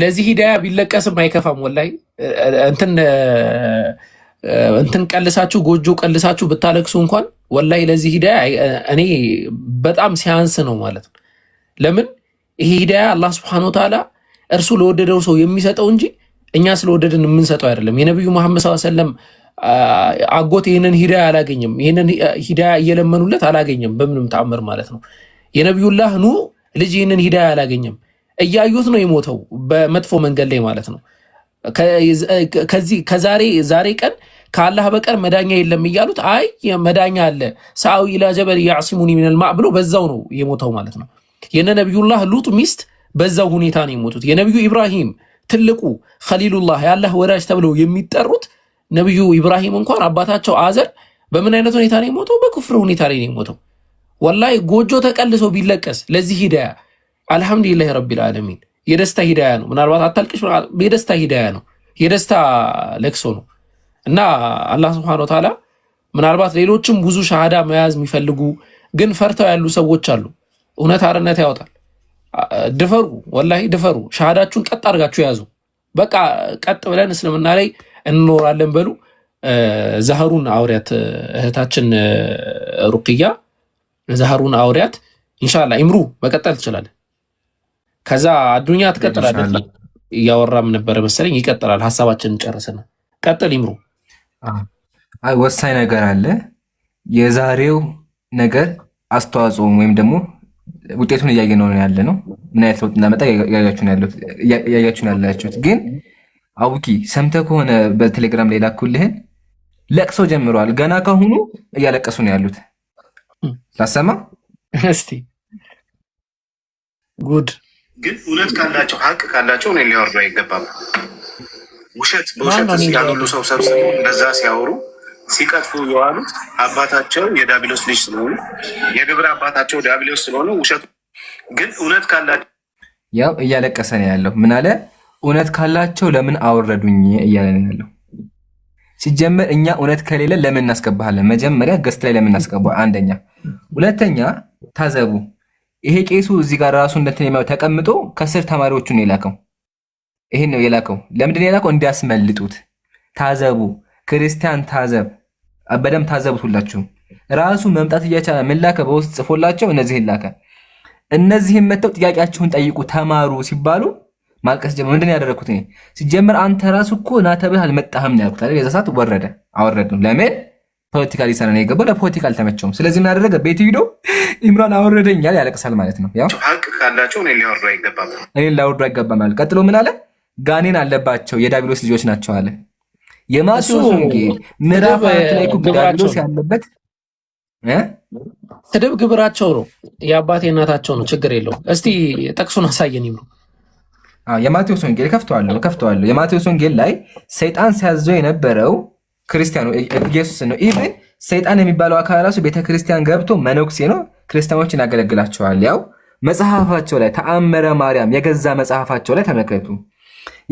ለዚህ ሂዳያ ቢለቀስም አይከፋም። ወላሂ እንትን ቀልሳችሁ ጎጆ ቀልሳችሁ ብታለቅሱ እንኳን ወላሂ ለዚህ ሂዳያ እኔ በጣም ሲያንስ ነው ማለት ነው። ለምን ይሄ ሂዳያ አላህ Subhanahu Wa Ta'ala እርሱ ለወደደው ሰው የሚሰጠው እንጂ እኛ ስለወደድን የምንሰጠው አይደለም። የነብዩ መሐመድ ሰለላሁ ዐለይሂ ወሰለም አጎት ይሄንን ሂዳያ አላገኘም። ይሄንን ሂዳያ እየለመኑለት አላገኘም በምንም ተአምር ማለት ነው። የነብዩላህ ኑ ልጅ ይሄንን ሂዳያ አላገኘም። እያዩት ነው የሞተው በመጥፎ መንገድ ላይ ማለት ነው። ዛሬ ቀን ከአላህ በቀር መዳኛ የለም እያሉት አይ መዳኛ አለ ሰአዊ ኢላ ጀበል ያዕሲሙኒ ሚነል ማእ ብሎ በዛው ነው የሞተው ማለት ነው። የነ ነብዩላህ ሉጥ ሚስት በዛው ሁኔታ ነው የሞቱት። የነብዩ ኢብራሂም ትልቁ ኸሊሉላህ ያላህ ወዳጅ ተብለው የሚጠሩት ነብዩ ኢብራሂም እንኳን አባታቸው አዘር በምን አይነት ሁኔታ ነው የሞተው? በኩፍር ሁኔታ ላይ ነው የሞተው። ወላሂ ጎጆ ተቀልሶ ቢለቀስ ለዚህ ሂዳያ አልሐምዱሊላህ ረቢል ዓለሚን የደስታ ሂዳያ ነው። ምናልባት አታልቅሽ፣ የደስታ ሂዳያ ነው፣ የደስታ ለቅሶ ነው። እና አላህ Subhanahu Wa Ta'ala ምናልባት ሌሎችም ብዙ ሻሃዳ መያዝ የሚፈልጉ ግን ፈርተው ያሉ ሰዎች አሉ። እውነት አርነት ያወጣል። ድፈሩ፣ ወላሂ ድፈሩ። ሻሃዳችሁን ቀጥ አድርጋችሁ ያዙ። በቃ ቀጥ ብለን እስልምና ላይ እንኖራለን በሉ። ዛህሩን አውሪያት እህታችን ሩቅያ ዛህሩን አውሪያት። ኢንሻአላህ ኢምሩ መቀጠል ትችላለህ። ከዛ አዱኛ ትቀጥላለህ። እያወራም ነበረ መሰለኝ ይቀጥላል። ሐሳባችንን ጨርሰናል። ቀጥል ኢምሩ። ወሳኝ ነገር አለ። የዛሬው ነገር አስተዋጽኦ ወይም ደግሞ ውጤቱን እያየነው ያለ ነው። ምን አይነት ለውጥ እንዳመጣ እያያችሁ ነው ያላችሁት። ግን አቡኪ ሰምተህ ከሆነ በቴሌግራም ላይ ላኩልህን ለቅሶ ጀምረዋል። ገና ካሁኑ እያለቀሱ ነው ያሉት። ላሰማ እስቲ ጉድ ግን እውነት ካላቸው ሀቅ ካላቸው እኔ ሊያወርዱ አይገባም። ውሸት በውሸት ያሉ ሰው ሰብስበው እንደዛ ሲያወሩ ሲቀጥፉ የዋሉት አባታቸው የዳቢሎስ ልጅ ስለሆኑ የግብረ አባታቸው ዳቢሎስ ስለሆነ ውሸቱ ግን እውነት ካላቸው ያው እያለቀሰ ነው ያለው። ምን አለ? እውነት ካላቸው ለምን አወረዱኝ እያለ ነው ያለው። ሲጀመር እኛ እውነት ከሌለ ለምን እናስገባለን? መጀመሪያ ገስት ላይ ለምን እናስገባው? አንደኛ። ሁለተኛ ታዘቡ። ይሄ ቄሱ እዚህ ጋር ራሱ እንደተነማው ተቀምጦ ከስር ተማሪዎቹን ነው የላከው። ይሄን ነው የላከው። ለምንድን ነው የላከው? እንዲያስመልጡት። ታዘቡ፣ ክርስቲያን ታዘብ፣ በደምብ ታዘቡት። ሁላችሁም ራሱ መምጣት እየቻለ ምን ላከ? በውስጥ ጽፎላቸው እነዚህን ላከ። እነዚህን መተው ጥያቄያችሁን ጠይቁ፣ ተማሩ ሲባሉ ማልቀስ ጀመረ። ምንድን ነው ያደረኩት እኔ? ሲጀመር አንተ ራሱ እኮ ና ተብለህ አልመጣህም ነው ያልኩት አይደል? የዛ ሰዓት አወረድ ነው። ለምን? ፖለቲካ ሊሰራ ነው የገባው። ለፖለቲካ አልተመቸውም። ስለዚህ ምን አደረገ? ቤት ሂዶ ኢምራን አወረደኛል ያለቅሳል ማለት ነው። ያው ሀቅ ካላቸው እኔ ሊያወርዱ አይገባም። እኔን ላወርዱ አይገባም ማለት። ቀጥሎ ምን አለ? ጋኔን አለባቸው የዳቢሎስ ልጆች ናቸው አለ። የማቴዎስ ወንጌል ምዕራፍ 4 ላይ ዳቢሎስ ያለበት ስድብ ግብራቸው ነው። የአባቴ እናታቸው ነው። ችግር የለውም። እስቲ ጠቅሱን አሳየን ይብሩ። የማቴዎስ ወንጌል ከፍተዋለሁ። የማቴዎስ ወንጌል ላይ ሰይጣን ሲያዘው የነበረው ክርስቲያኑ ኢየሱስ ነው። ኢቭን ሰይጣን የሚባለው አካል ራሱ ቤተክርስቲያን ገብቶ መነኩሴ ነው፣ ክርስቲያኖችን ያገለግላቸዋል። ያው መጽሐፋቸው ላይ ተአምረ ማርያም የገዛ መጽሐፋቸው ላይ ተመልከቱ።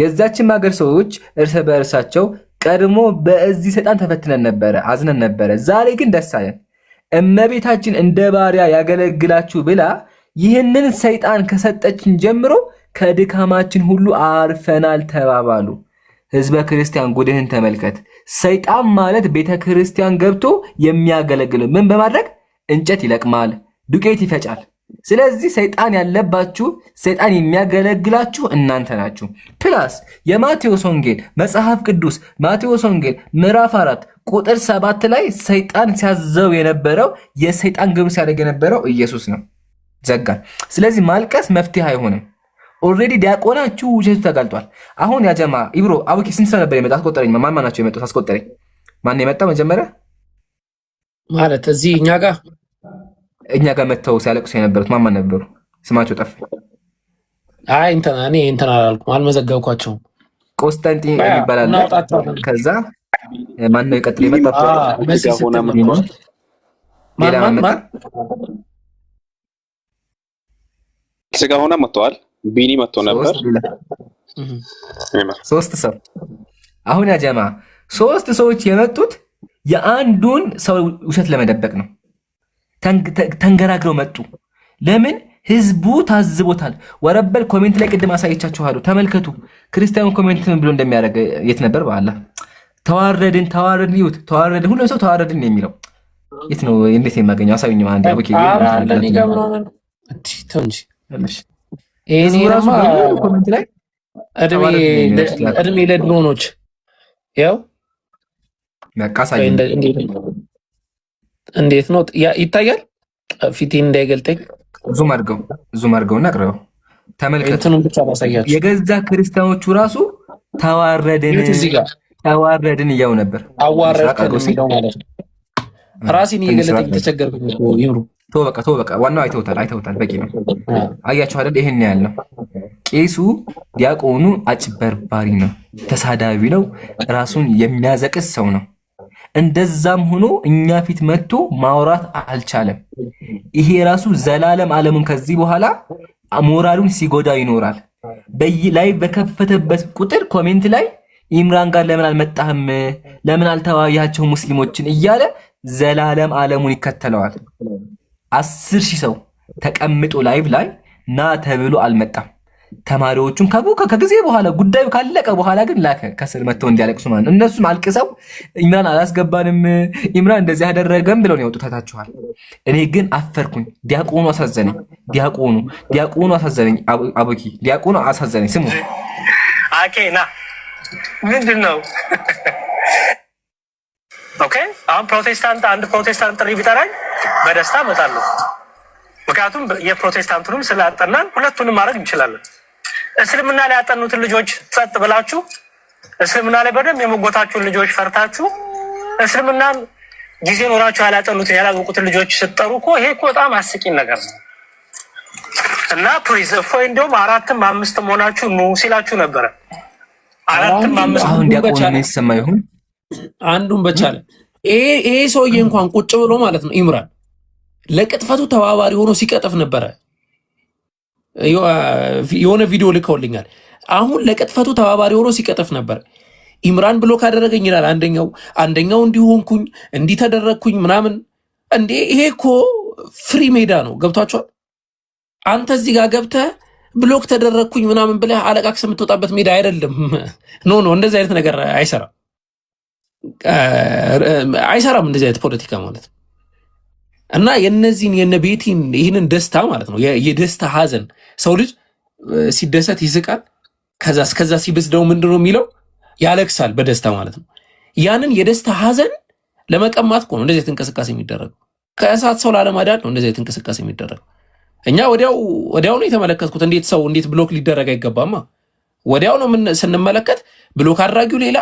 የዛችን ሀገር ሰዎች እርስ በእርሳቸው ቀድሞ በዚህ ሰይጣን ተፈትነን ነበረ፣ አዝነን ነበረ። ዛሬ ግን ደስ አለን። እመቤታችን እንደ ባሪያ ያገለግላችሁ ብላ ይህንን ሰይጣን ከሰጠችን ጀምሮ ከድካማችን ሁሉ አርፈናል ተባባሉ። ህዝበ ክርስቲያን ጉድህን ተመልከት። ሰይጣን ማለት ቤተ ክርስቲያን ገብቶ የሚያገለግለው ምን በማድረግ እንጨት ይለቅማል፣ ዱቄት ይፈጫል። ስለዚህ ሰይጣን ያለባችሁ ሰይጣን የሚያገለግላችሁ እናንተ ናችሁ። ፕላስ የማቴዎስ ወንጌል መጽሐፍ ቅዱስ ማቴዎስ ወንጌል ምዕራፍ 4 ቁጥር 7 ላይ ሰይጣን ሲያዘው የነበረው የሰይጣን ግብር ሲያደርግ የነበረው ኢየሱስ ነው። ዘጋን። ስለዚህ ማልቀስ መፍትሄ አይሆንም። ኦልሬዲ ዲያቆናችሁ ውሸቱ ተጋልጧል። አሁን ያጀማ ኢብሮ አቡኪ ስንት ሰው ነበር የመጣው? አስቆጠረኝ። ማን ናቸው የመጡት? አስቆጠረኝ። ማን የመጣው መጀመሪያ? ማለት እዚህ እኛ ጋር መተው ሲያለቅሱ የነበሩት ማን ነበሩ? ስማቸው ጠፋ። አይ እኔ እንትን አላልኩም፣ አልመዘገብኳቸውም። ቆስጠንጢን ይባላል። ከዛ ማን ነው የቀጥል የመጣው? ስጋ ሆነ መጥተዋል። ቢኒ መጥቶ ነበር። ሶስት ሰው አሁን ያጀማ ሶስት ሰዎች የመጡት የአንዱን ሰው ውሸት ለመደበቅ ነው። ተንገራግረው መጡ። ለምን? ህዝቡ ታዝቦታል። ወረበል ኮሜንት ላይ ቅድም አሳይቻችኋለሁ። ተመልከቱ። ክርስቲያኑ ኮሜንት ምን ብሎ እንደሚያደርግ የት ነበር? በአላህ ተዋረድን ይሁት ተዋረድን። ሁሉም ሰው ተዋረድን የሚለው የት ነው? እንዴት የማገኘው? አሳዩኝ። አንዴ ኦኬ ኮሜንት ላይ እድሜ ለድሮኖች ያው እንዴት ነው ይታያል? ፊቴ እንዳይገልጠኝ ዙም አድርገውና አቅርበው ተመልከቱ። የገዛ ክርስቲያኖቹ ራሱ ተዋረድን እያው ነበር። አዋረድን የሚለው ማለት ነው። ራሴን እየገለጠኝ ተቸገርኩኝ። ይምሩ ተው በቃ ዋናው አይተውታል። በቂ ነው። አያችሁ አይደል? ይሄን ያልነው ቄሱ ዲያቆኑ አጭበርባሪ ነው፣ ተሳዳቢ ነው፣ ራሱን የሚያዘቅስ ሰው ነው። እንደዛም ሆኖ እኛ ፊት መጥቶ ማውራት አልቻለም። ይሄ ራሱ ዘላለም ዓለሙን ከዚህ በኋላ ሞራሉን ሲጎዳ ይኖራል። ላይ በከፈተበት ቁጥር ኮሜንት ላይ ኢምራን ጋር ለምን አልመጣህም፣ ለምን አልተዋያቸው ሙስሊሞችን እያለ ዘላለም ዓለሙን ይከተለዋል። 10,000 ሰው ተቀምጦ ላይቭ ላይ ና ተብሎ አልመጣም። ተማሪዎቹም ከጊዜ በኋላ ጉዳዩ ካለቀ በኋላ ግን ላከ ከስር መጥተው እንዲያለቅሱ ማለት። እነሱም አልቅሰው ኢምራን አላስገባንም፣ ኢምራን እንደዚህ ያደረገም ብለው ነው ያወጡታታችኋል። እኔ ግን አፈርኩኝ። ዲያቆኑ አሳዘነኝ። ዲያቆኑ አሳዘነኝ። አቡኪ ዲያቆኑ አሳዘነኝ። ስሙ ና ምንድን ነው? ኦኬ አሁን አንድ ፕሮቴስታንት ጥሪ ቢጠራኝ በደስታ እመጣለሁ። ምክንያቱም የፕሮቴስታንቱንም ስላጠናን ሁለቱንም ማድረግ እንችላለን። እስልምና ላይ ያጠኑትን ልጆች ጸጥ ብላችሁ እስልምና ላይ በደንብ የመጎታችሁን ልጆች ፈርታችሁ እስልምናን ጊዜ ኖራችሁ ያላጠኑትን ያላወቁትን ልጆች ስትጠሩ እኮ ይሄ እኮ በጣም አስቂኝ ነገር ነው። እና ፕሊዝ እፎይ እንደውም 4ም 5ም ሆናችሁ ኑ ሲላችሁ ነበረ። 4ም 5ም አሁን ዲያቆን ይሰማ ይሁን አንዱን በቻለ ይሄ ሰውዬ እንኳን ቁጭ ብሎ ማለት ነው ኢምራን ለቅጥፈቱ ተባባሪ ሆኖ ሲቀጥፍ ነበረ። የሆነ ቪዲዮ ልከውልኛል። አሁን ለቅጥፈቱ ተባባሪ ሆኖ ሲቀጥፍ ነበር። ኢምራን ብሎ ካደረገኝ ይላል አንደኛው እንዲሆንኩኝ እንዲተደረግኩኝ ምናምን። እንዴ ይሄ እኮ ፍሪ ሜዳ ነው። ገብቷቸዋል። አንተ እዚህ ጋር ገብተህ ብሎክ ተደረግኩኝ ምናምን ብለህ አለቃክስ የምትወጣበት ሜዳ አይደለም። ኖ እንደዚህ አይነት ነገር አይሰራም። እንደዚህ አይነት ፖለቲካ ማለት ነው። እና የነዚህን የነቤቲን ይህንን ደስታ ማለት ነው የደስታ ሀዘን ሰው ልጅ ሲደሰት ይስቃል። ከዛ ሲብስ ደግሞ ምንድነው የሚለው ያለቅሳል በደስታ ማለት ነው። ያንን የደስታ ሀዘን ለመቀማት እኮ ነው እንደዚህ አይነት እንቅስቃሴ የሚደረገው። ከእሳት ሰው ላለማዳን ነው እንደዚህ አይነት እንቅስቃሴ የሚደረገው። እኛ ወዲያው ነው የተመለከትኩት። እንዴት ብሎክ ሊደረግ አይገባማ። ወዲያው ነው ስንመለከት ብሎክ አድራጊው ሌላ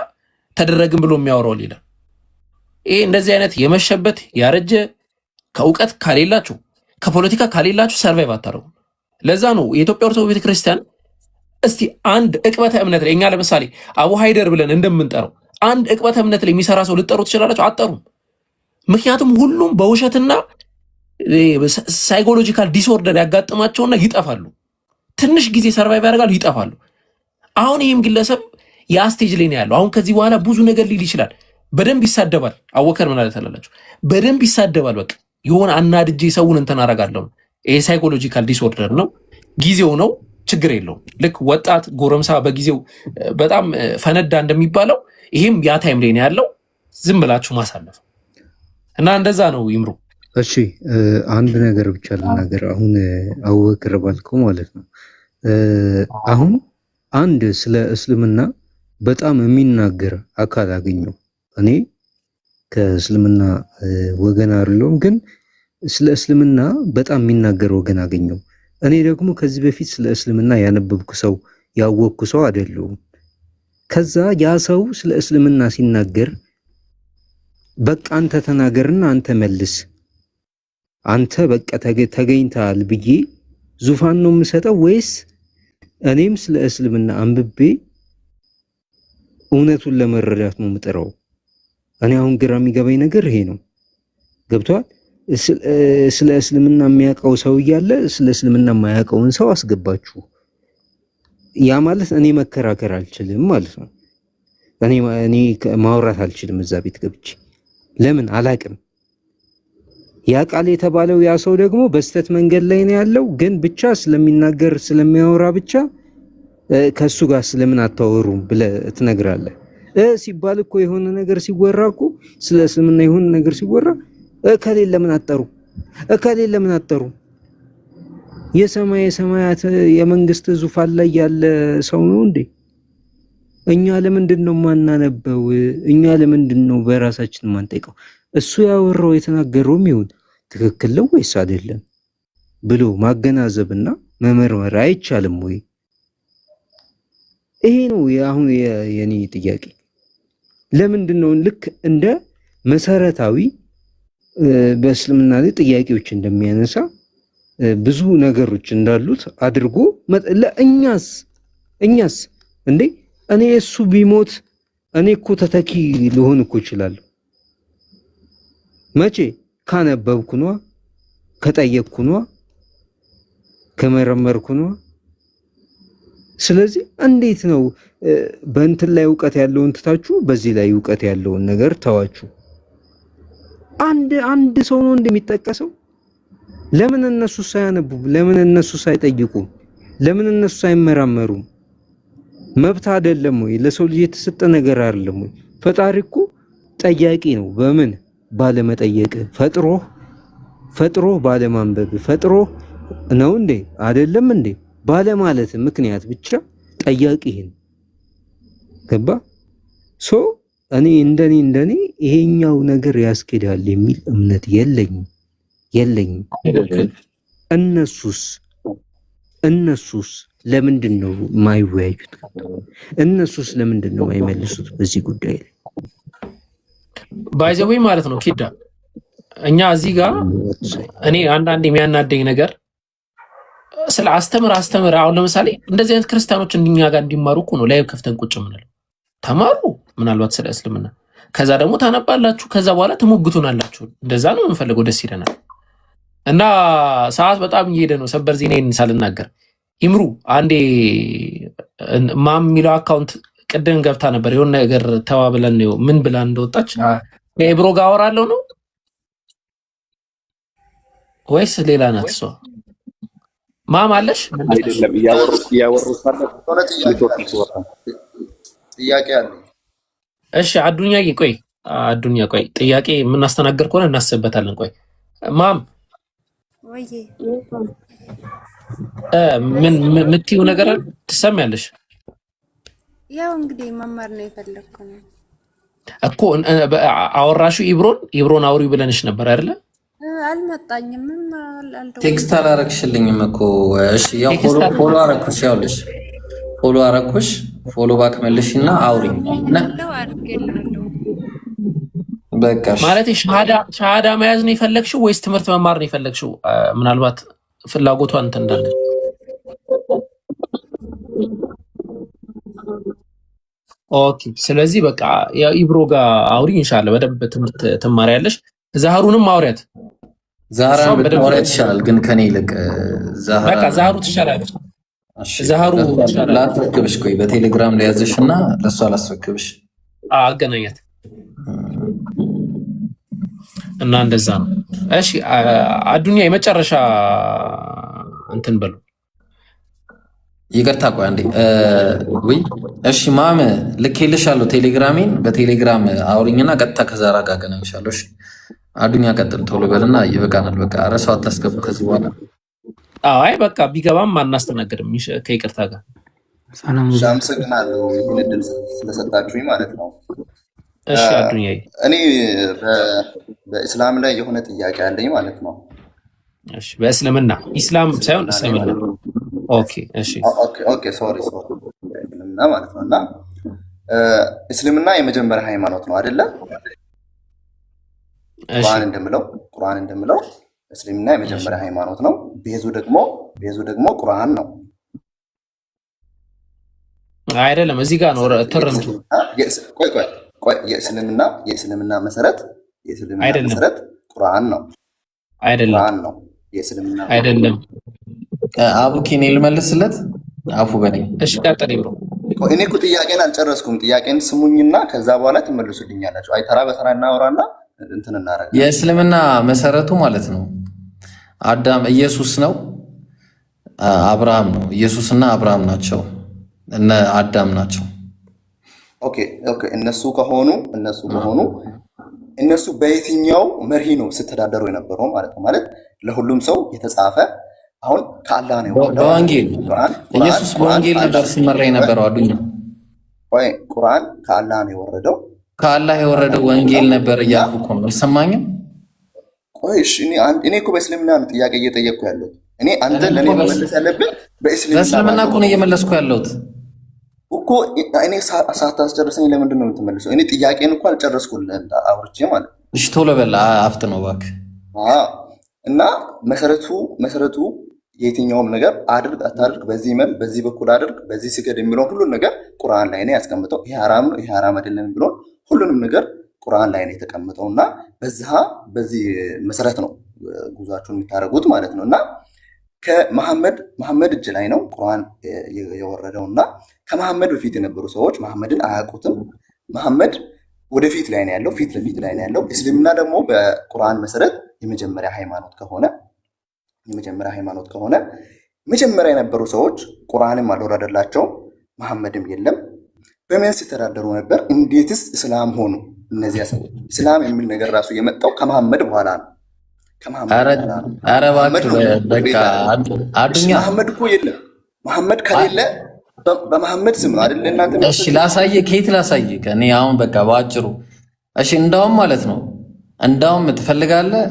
ተደረግን ብሎ የሚያወራው ሌላ። ይሄ እንደዚህ አይነት የመሸበት ያረጀ ከእውቀት ካሌላችሁ ከፖለቲካ ካሌላችሁ ሰርቫይቭ አታረጉ። ለዛ ነው የኢትዮጵያ ኦርቶዶክስ ቤተክርስቲያን እስቲ አንድ ዕቅበተ እምነት ላይ እኛ ለምሳሌ አቡ ሃይደር ብለን እንደምንጠራው አንድ ዕቅበተ እምነት ላይ የሚሰራ ሰው ልጠሩ ትችላላችሁ? አትጠሩም። ምክንያቱም ሁሉም በውሸትና ሳይኮሎጂካል ዲስኦርደር ያጋጥማቸውና ይጠፋሉ። ትንሽ ጊዜ ሰርቫይቭ ያደርጋሉ፣ ይጠፋሉ። አሁን ይህም ግለሰብ ያ ስቴጅ ላይ ነው ያለው። አሁን ከዚህ በኋላ ብዙ ነገር ሊል ይችላል። በደንብ ይሳደባል። አወከር ምን አለታላችሁ? በደንብ ይሳደባል። በቃ የሆነ አናድጄ ሰውን እንትን አደርጋለሁ። ይሄ ሳይኮሎጂካል ዲስኦርደር ነው። ጊዜው ነው፣ ችግር የለውም። ልክ ወጣት ጎረምሳ በጊዜው በጣም ፈነዳ እንደሚባለው ይሄም ያ ታይም ላይ ነው ያለው። ዝም ብላችሁ ማሳለፍ እና እንደዛ ነው ይምሩ። እሺ አንድ ነገር ብቻ ልናገር። አሁን አወክር ባልከው ማለት ነው። አሁን አንድ ስለ እስልምና በጣም የሚናገር አካል አገኘው። እኔ ከእስልምና ወገን አይደለሁም፣ ግን ስለ እስልምና በጣም የሚናገር ወገን አገኘው። እኔ ደግሞ ከዚህ በፊት ስለ እስልምና ያነበብኩ ሰው ያወቅኩ ሰው አይደለሁም። ከዛ ያ ሰው ስለ እስልምና ሲናገር በቃ አንተ ተናገርና አንተ መልስ፣ አንተ በቃ ተገኝተሃል ብዬ ዙፋን ነው የምሰጠው ወይስ እኔም ስለ እስልምና አንብቤ እውነቱን ለመረዳት ነው የምጥረው? እኔ አሁን ግራ የሚገባኝ ነገር ይሄ ነው። ገብቷል? ስለ እስልምና የሚያውቀው ሰው እያለ ስለ እስልምና የማያውቀውን ሰው አስገባችሁ። ያ ማለት እኔ መከራከር አልችልም ማለት ነው። እኔ ማውራት አልችልም እዛ ቤት ገብቼ። ለምን አላቅም። ያ ቃል የተባለው ያ ሰው ደግሞ በስተት መንገድ ላይ ነው ያለው። ግን ብቻ ስለሚናገር ስለሚያወራ ብቻ ከሱ ጋር ስለምን አታወሩም ብለህ ትነግራለህ ሲባል እኮ የሆነ ነገር ሲወራ እኮ ስለ እስልምና የሆነ ነገር ሲወራ ከሌለ ለምን አጠሩ የሰማያት የመንግስት ዙፋን ላይ ያለ ሰው ነው እንዴ? እኛ ለምንድን ነው ማናነበው? እኛ ለምንድን ነው በራሳችን ማንጠይቀው? እሱ ያወራው የተናገረውም ይሁን ትክክል ነው ወይስ አይደለም ብሎ ማገናዘብና መመርመር አይቻልም ወይ? ይሄ ነው አሁን የኔ ጥያቄ። ለምንድን ነው ልክ እንደ መሰረታዊ በእስልምና ላይ ጥያቄዎች እንደሚያነሳ ብዙ ነገሮች እንዳሉት አድርጎ እኛስ እንዴ እኔ እሱ ቢሞት እኔ እኮ ተተኪ ልሆን እኮ እችላለሁ። መቼ? ካነበብኩ ነዋ፣ ከጠየቅኩ ነዋ፣ ከመረመርኩ ነዋ። ስለዚህ እንዴት ነው በእንትን ላይ እውቀት ያለውን ትታችሁ በዚህ ላይ እውቀት ያለውን ነገር ተዋችሁ? አንድ ሰው ነው እንደሚጠቀሰው። ለምን እነሱ ሳያነቡ፣ ለምን እነሱ ሳይጠይቁ፣ ለምን እነሱ ሳይመራመሩ? መብት አይደለም ወይ? ለሰው ልጅ የተሰጠ ነገር አይደለም ወይ? ፈጣሪ እኮ ጠያቂ ነው። በምን ባለመጠየቅ ፈጥሮ ባለማንበብ ፈጥሮ ነው እንዴ? አይደለም እንዴ? ባለማለት ምክንያት ብቻ ጠያቂ ይሄን ገባ። እኔ እንደኔ ይሄኛው ነገር ያስኬዳል የሚል እምነት የለኝም። የለኝም። እነሱስ ለምንድን ነው የማይወያዩት? እነሱስ ለምንድን ነው የማይመልሱት በዚህ ጉዳይ ላይ? ባይዘዌ ማለት ነው ኪዳ እኛ እዚህ ጋር እኔ አንዳንድ የሚያናደኝ ነገር ስለ አስተምር አሁን ለምሳሌ እንደዚህ አይነት ክርስቲያኖች እኛ ጋር እንዲማሩ እኮ ነው ላይ ከፍተን ቁጭ ምንለው። ተማሩ ምናልባት ስለ እስልምና፣ ከዛ ደግሞ ታነባላችሁ፣ ከዛ በኋላ ትሞግቱናላችሁ። እንደዛ ነው የምንፈልገው፣ ደስ ይለናል። እና ሰዓት በጣም እየሄደ ነው። ሰበር ዜናዬን ሳልናገር ይምሩ አንዴ ማም የሚለው አካውንት ቅድም ገብታ ነበር። የሆነ ነገር ተባብለን ነው ምን ብላ እንደወጣች ከኤብሮ ጋር አወራለሁ ነው ወይስ ሌላ ናት እሷ? ማም አለሽ? አይደለም እያወሩ ጥያቄ አለ። እሺ አዱኛ ቆይ ጥያቄ የምናስተናገር ከሆነ እናስብበታለን። ቆይ ማም ምን የምትይው ነገር ትሰሚያለሽ? ያው እንግዲህ መማር ነው የፈለግኩ ነው እኮ። አወራሹ ኢብሮን አውሪው ብለንሽ ነበር አይደለ? አልመጣኝም። ቴክስት አላረግሽልኝም እኮ። እሺ ያው ፎሎ አረኩሽ፣ ያውልሽ ፎሎ አረኩሽ። ፎሎ ባክ መልሽና አውሪ በቃ። ማለት ሻሃዳ መያዝ ነው የፈለግሽው ወይስ ትምህርት መማር ነው የፈለግሽው? ምናልባት ፍላጎቷ እንትን እንዳለ። ኦኬ ስለዚህ በቃ ያው ኢብሮ ጋር አውሪ ኢንሻአላ፣ በደንብ ትምህርት ትማሪያለሽ። ዛህሩንም አውሪያት። ዛህራን ብትማሪያት ይሻላል ግን ከኔ ይልቅ በቃ ዛህሩ ትሻላለች። ዛህሩ ላስረክብሽ፣ ቆይ በቴሌግራም ላይ ያዘሽና ለሷ ላስረክብሽ። አገናኛት እና እንደዛ ነው። እሺ አዱኛ የመጨረሻ እንትን በሉ። ይቅርታ ቆይ አንዴ ወይ እሺ ማም ልኬልሻለሁ ቴሌግራሜን። በቴሌግራም አውሪኝና ቀጥታ ከዛራ ጋር አገናኝሻለሁ። እሺ አዱኛ ቀጥል ቶሎ በልና ይበቃናል። በቃ ረሳው አታስገቡ ከዚህ በኋላ። አይ በቃ ቢገባም አናስተናግድም ከይቅርታ ጋር። አመሰግናለሁ ይህን እድል ስለሰጣችሁኝ ማለት ነው። እሺ አዱኛ እኔ በእስላም ላይ የሆነ ጥያቄ አለኝ ማለት ነው። እሺ በእስልምና ኢስላም ሳይሆን እስልምና። ኦኬ እሺ ኦኬ ሶሪ እስልምና ማለት ነው። እና እስልምና የመጀመሪያ ሃይማኖት ነው አይደለ? ቁርአን እንደምለው እስልምና የመጀመሪያ ሃይማኖት ነው። ቤዙ ደግሞ ቁርአን ነው አይደለም? እዚህ ጋር ነው ትርምቱ። ቆይ የእስልምና መሰረት ቁርአን ነው አይደለም? ቁርአን ነው የእስልምና አይደለም። አቡኪን ልመልስለት አፉ በኔ። እሺ ቀጥል ብሮ። እኔ እኮ ጥያቄን አልጨረስኩም። ጥያቄን ስሙኝና ከዛ በኋላ ትመልሱልኛላችሁ። አይ ተራ በተራ እናወራና እንትን እናደርጋለን። የእስልምና መሰረቱ ማለት ነው አዳም ኢየሱስ ነው፣ አብርሃም ነው። ኢየሱስና አብርሃም ናቸው፣ እነ አዳም ናቸው። ኦኬ እነሱ ከሆኑ እነሱ በየትኛው መርህ ነው ስተዳደሩ የነበረው ማለት ነው? ማለት ለሁሉም ሰው የተጻፈ አሁን ከአላህ ነው የወረደው። በወንጌል ኢየሱስ በወንጌል ነበር ሲመራ የነበረው። አዱኛ ወይ ቁርአን ከአላህ ነው የወረደው። ከአላህ የወረደው ወንጌል ነበር እያልኩ እኮ ነው። አልሰማኝም? ቆይ እሺ እኔ እኮ በእስልምና ነው ጥያቄ እየጠየቅኩ ያለሁት። እኔ አንተ ለኔ መመለስ ያለብን በእስልምና እኮ ነው እየመለስኩ ያለሁት እኮ። እኔ ሳታስጨርሰኝ ለምንድን ነው የምትመልሰው? እኔ ጥያቄን እኮ አልጨረስኩልህም አውርቼ ማለት ነው። እሺ ቶሎ በላ አፍጥ ነው እባክህ። እና መሰረቱ የትኛውም ነገር አድርግ አታድርግ፣ በዚህ መን በዚህ በኩል አድርግ፣ በዚህ ስገድ የሚለውን ሁሉን ነገር ቁርአን ላይ ነው ያስቀምጠው። ይሄ ሐራም ነው ይሄ ሐራም አይደለም ብሎ ሁሉንም ነገር ቁርአን ላይ ነው የተቀመጠው። እና በዚህ መሰረት ነው ጉዟችሁን የምታደርጉት ማለት ነው። እና ከመሐመድ እጅ ላይ ነው ቁርአን የወረደው። እና ከመሐመድ በፊት የነበሩ ሰዎች መሐመድን አያውቁትም። መሐመድ ወደፊት ላይ ነው ያለው፣ ፊት ለፊት ላይ ነው ያለው። እስልምና ደግሞ በቁርአን መሰረት የመጀመሪያ ሃይማኖት ከሆነ መጀመሪያ የነበሩ ሰዎች ቁርአንም አልወረደላቸውም፣ መሐመድም የለም። በምን ሲተዳደሩ ነበር? እንዴትስ እስላም ሆኑ? እነዚያ ሰዎች እስላም የሚል ነገር ራሱ የመጣው ከመሐመድ በኋላ ነው። መሐመድ እኮ የለም። መሐመድ ከሌለ በመሐመድ ስም አይደል እናንተ? እሺ ላሳየ፣ ከየት ላሳየ? እኔ አሁን በቃ በአጭሩ እሺ፣ እንዳውም ማለት ነው እንዳውም ትፈልጋለህ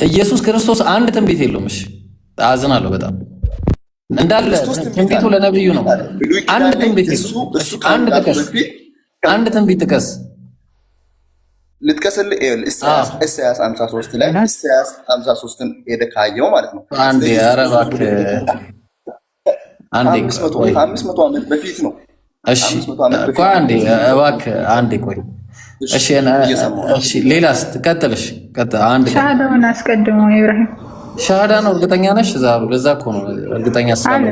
ኢየሱስ ክርስቶስ አንድ ትንቢት የለውም። እሺ አዝናለሁ በጣም እንዳለ ትንቢቱ ለነብዩ ነው። አንድ ትንቢት አንድ ትንቢት ጥቀስ። ልጥቀስልህ ኢሳያስ 53 ላይ ኢሳያስ 53ን ሄደህ ካየው ማለት ነው። አንዴ ኧረ እባክህ አንዴ 500 ዓመት በፊት ነው። እሺ ቆይ አንዴ እባክህ አንዴ ቆይ። እሺ ሌላስ ትቀጥልሽ? አንድ ሻሃዳውን አስቀድሞ ኢብራሂም ሻሃዳ ነው። እርግጠኛ ነሽ? ዛሩ ለዛ እኮ ነው እርግጠኛ ስለሆነ።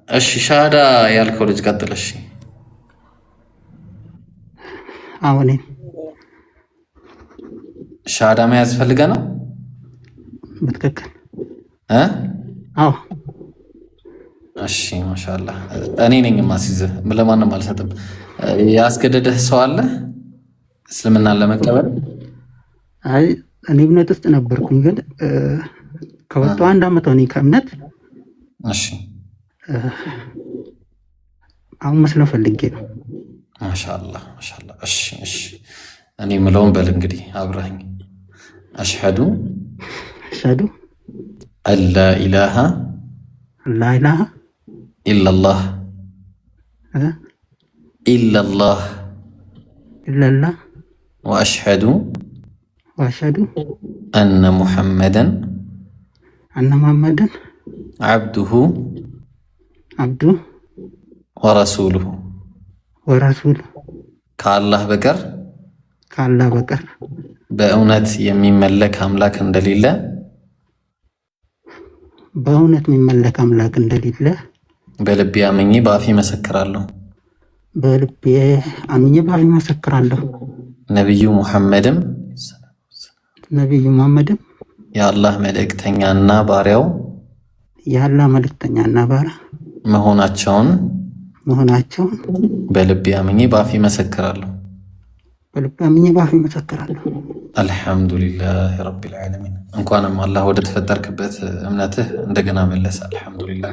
እሺ ሻሃዳ ያልከው ልጅ ቀጥልሽ። አሁን ሻሃዳ መያዝ ፈልገ ነው በትክክል አዎ እሺ ማሻአላህ። እኔ ነኝ ማስይዝህ፣ ለማንም አልሰጥም። ያስገደደህ ሰው አለ እስልምናን ለመቀበል? አይ እኔ እምነት ውስጥ ነበርኩኝ፣ ግን ከወጣሁ 1 ዓመት ሆነኝ ከእምነት። እሺ አሁን መስለው ፈልጌ ነው። ማሻአላህ ማሻአላህ። እሺ እሺ እኔ ምለውን በል እንግዲህ አብረኸኝ። አሽሀዱ አላ ኢላሃ ኢላላህ ወአሽሀዱ አነ ሙሐመደን ዓብዱሁ ወረሱሉሁ ከአላህ በቀር በእውነት የሚመለክ አምላክ እንደሌለ በልቤ አምኜ በአፌ መሰክራለሁ። ነቢዩ ሙሐመድም የአላህ መልእክተኛና ባሪያው መሆናቸውን በልቤ አምኜ በአፌ መሰክራለሁ። አልሐምዱሊላህ ረቢል ዓለሚን። እንኳንም አላህ ወደ ተፈጠርክበት እምነትህ እንደገና መለስ። አልሐምዱሊላህ።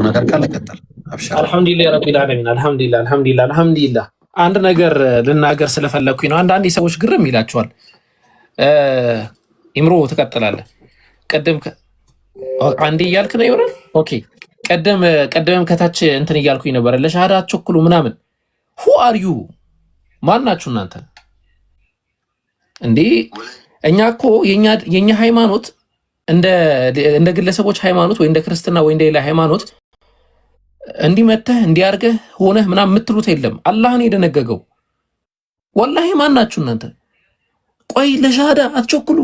ነገር ካለ ቀጥል። አብሽር። አልሐምዱሊላህ ረቢል ዓለሚን። አልሐምዱሊላህ። አንድ ነገር ልናገር ስለፈለኩኝ ነው። አንዳንድ ሰዎች ግርም ይላቸዋል። ኢምሮ ትቀጥላለህ። ቀደም አንዴ እያልክ ነው ይሆናል። ኦኬ ቀደም ከታች እንትን እያልኩኝ ነበር። ለሻሃዳ አትቸኩሉ ምናምን። ሁ አር ዩ ማን ናችሁ እናንተ እንዴ? እኛ እኮ የኛ ሃይማኖት እንደ ግለሰቦች ሃይማኖት ወይ እንደ ክርስትና ወይ እንደ ሌላ ሃይማኖት እንዲመተህ እንዲያርገህ ሆነህ ምናምን የምትሉት የለም። አላህን የደነገገው ወላሂ። ማን ናችሁ እናንተ? ቆይ ለሻሃዳ አትቸኩሉ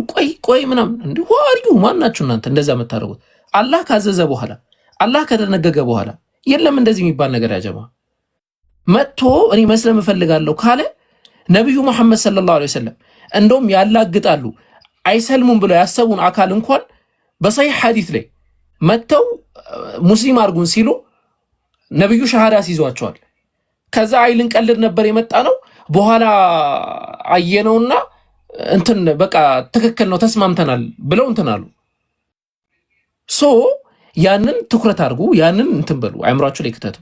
ቆይ ምናምን እንዴ? ሁ አር ዩ ማን ናችሁ እናንተ እንደዛ የምታደርጉት? አላህ ካዘዘ በኋላ አላህ ከደነገገ በኋላ የለም እንደዚህ የሚባል ነገር ያጀማ። መጥቶ እኔ መስለም እፈልጋለሁ ካለ ነቢዩ መሐመድ ሰለላሁ ዐለይሂ ወሰለም እንደውም ያላግጣሉ አይሰልሙም ብለው ያሰቡን አካል እንኳን በሰሒህ ሐዲስ ላይ መጥተው ሙስሊም አድርጉን ሲሉ ነቢዩ ሸሃዳ ሲይዟቸዋል። ከዛ አይልን ቀልድ ነበር የመጣ ነው በኋላ አየነውና እንትን በቃ ትክክል ነው ተስማምተናል ብለው እንትን አሉ። ሶ ያንን ትኩረት አድርጉ፣ ያንን እንትን በሉ፣ አእምሯችሁ ላይ ክተቱ።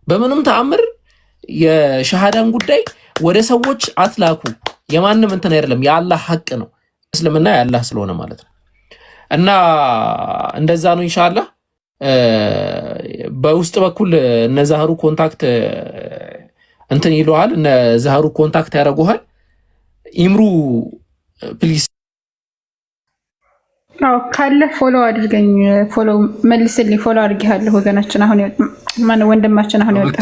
በምንም ተአምር የሸሃዳን ጉዳይ ወደ ሰዎች አትላኩ። የማንም እንትን አይደለም፣ የአላህ ሐቅ ነው። እስልምና የአላህ ስለሆነ ማለት ነው። እና እንደዛ ነው ኢንሻአላህ። በውስጥ በኩል እነ ዛህሩ ኮንታክት እንትን ይለዋል፣ እነ ዛህሩ ኮንታክት ያደርጉሃል። ኢምሩ ፕሊዝ ካለ ፎሎ አድርገኝ፣ ፎሎ መልስልኝ። ፎሎ አድርጌሃለሁ ወገናችን። አሁን ወንድማችን አሁን ይወጣ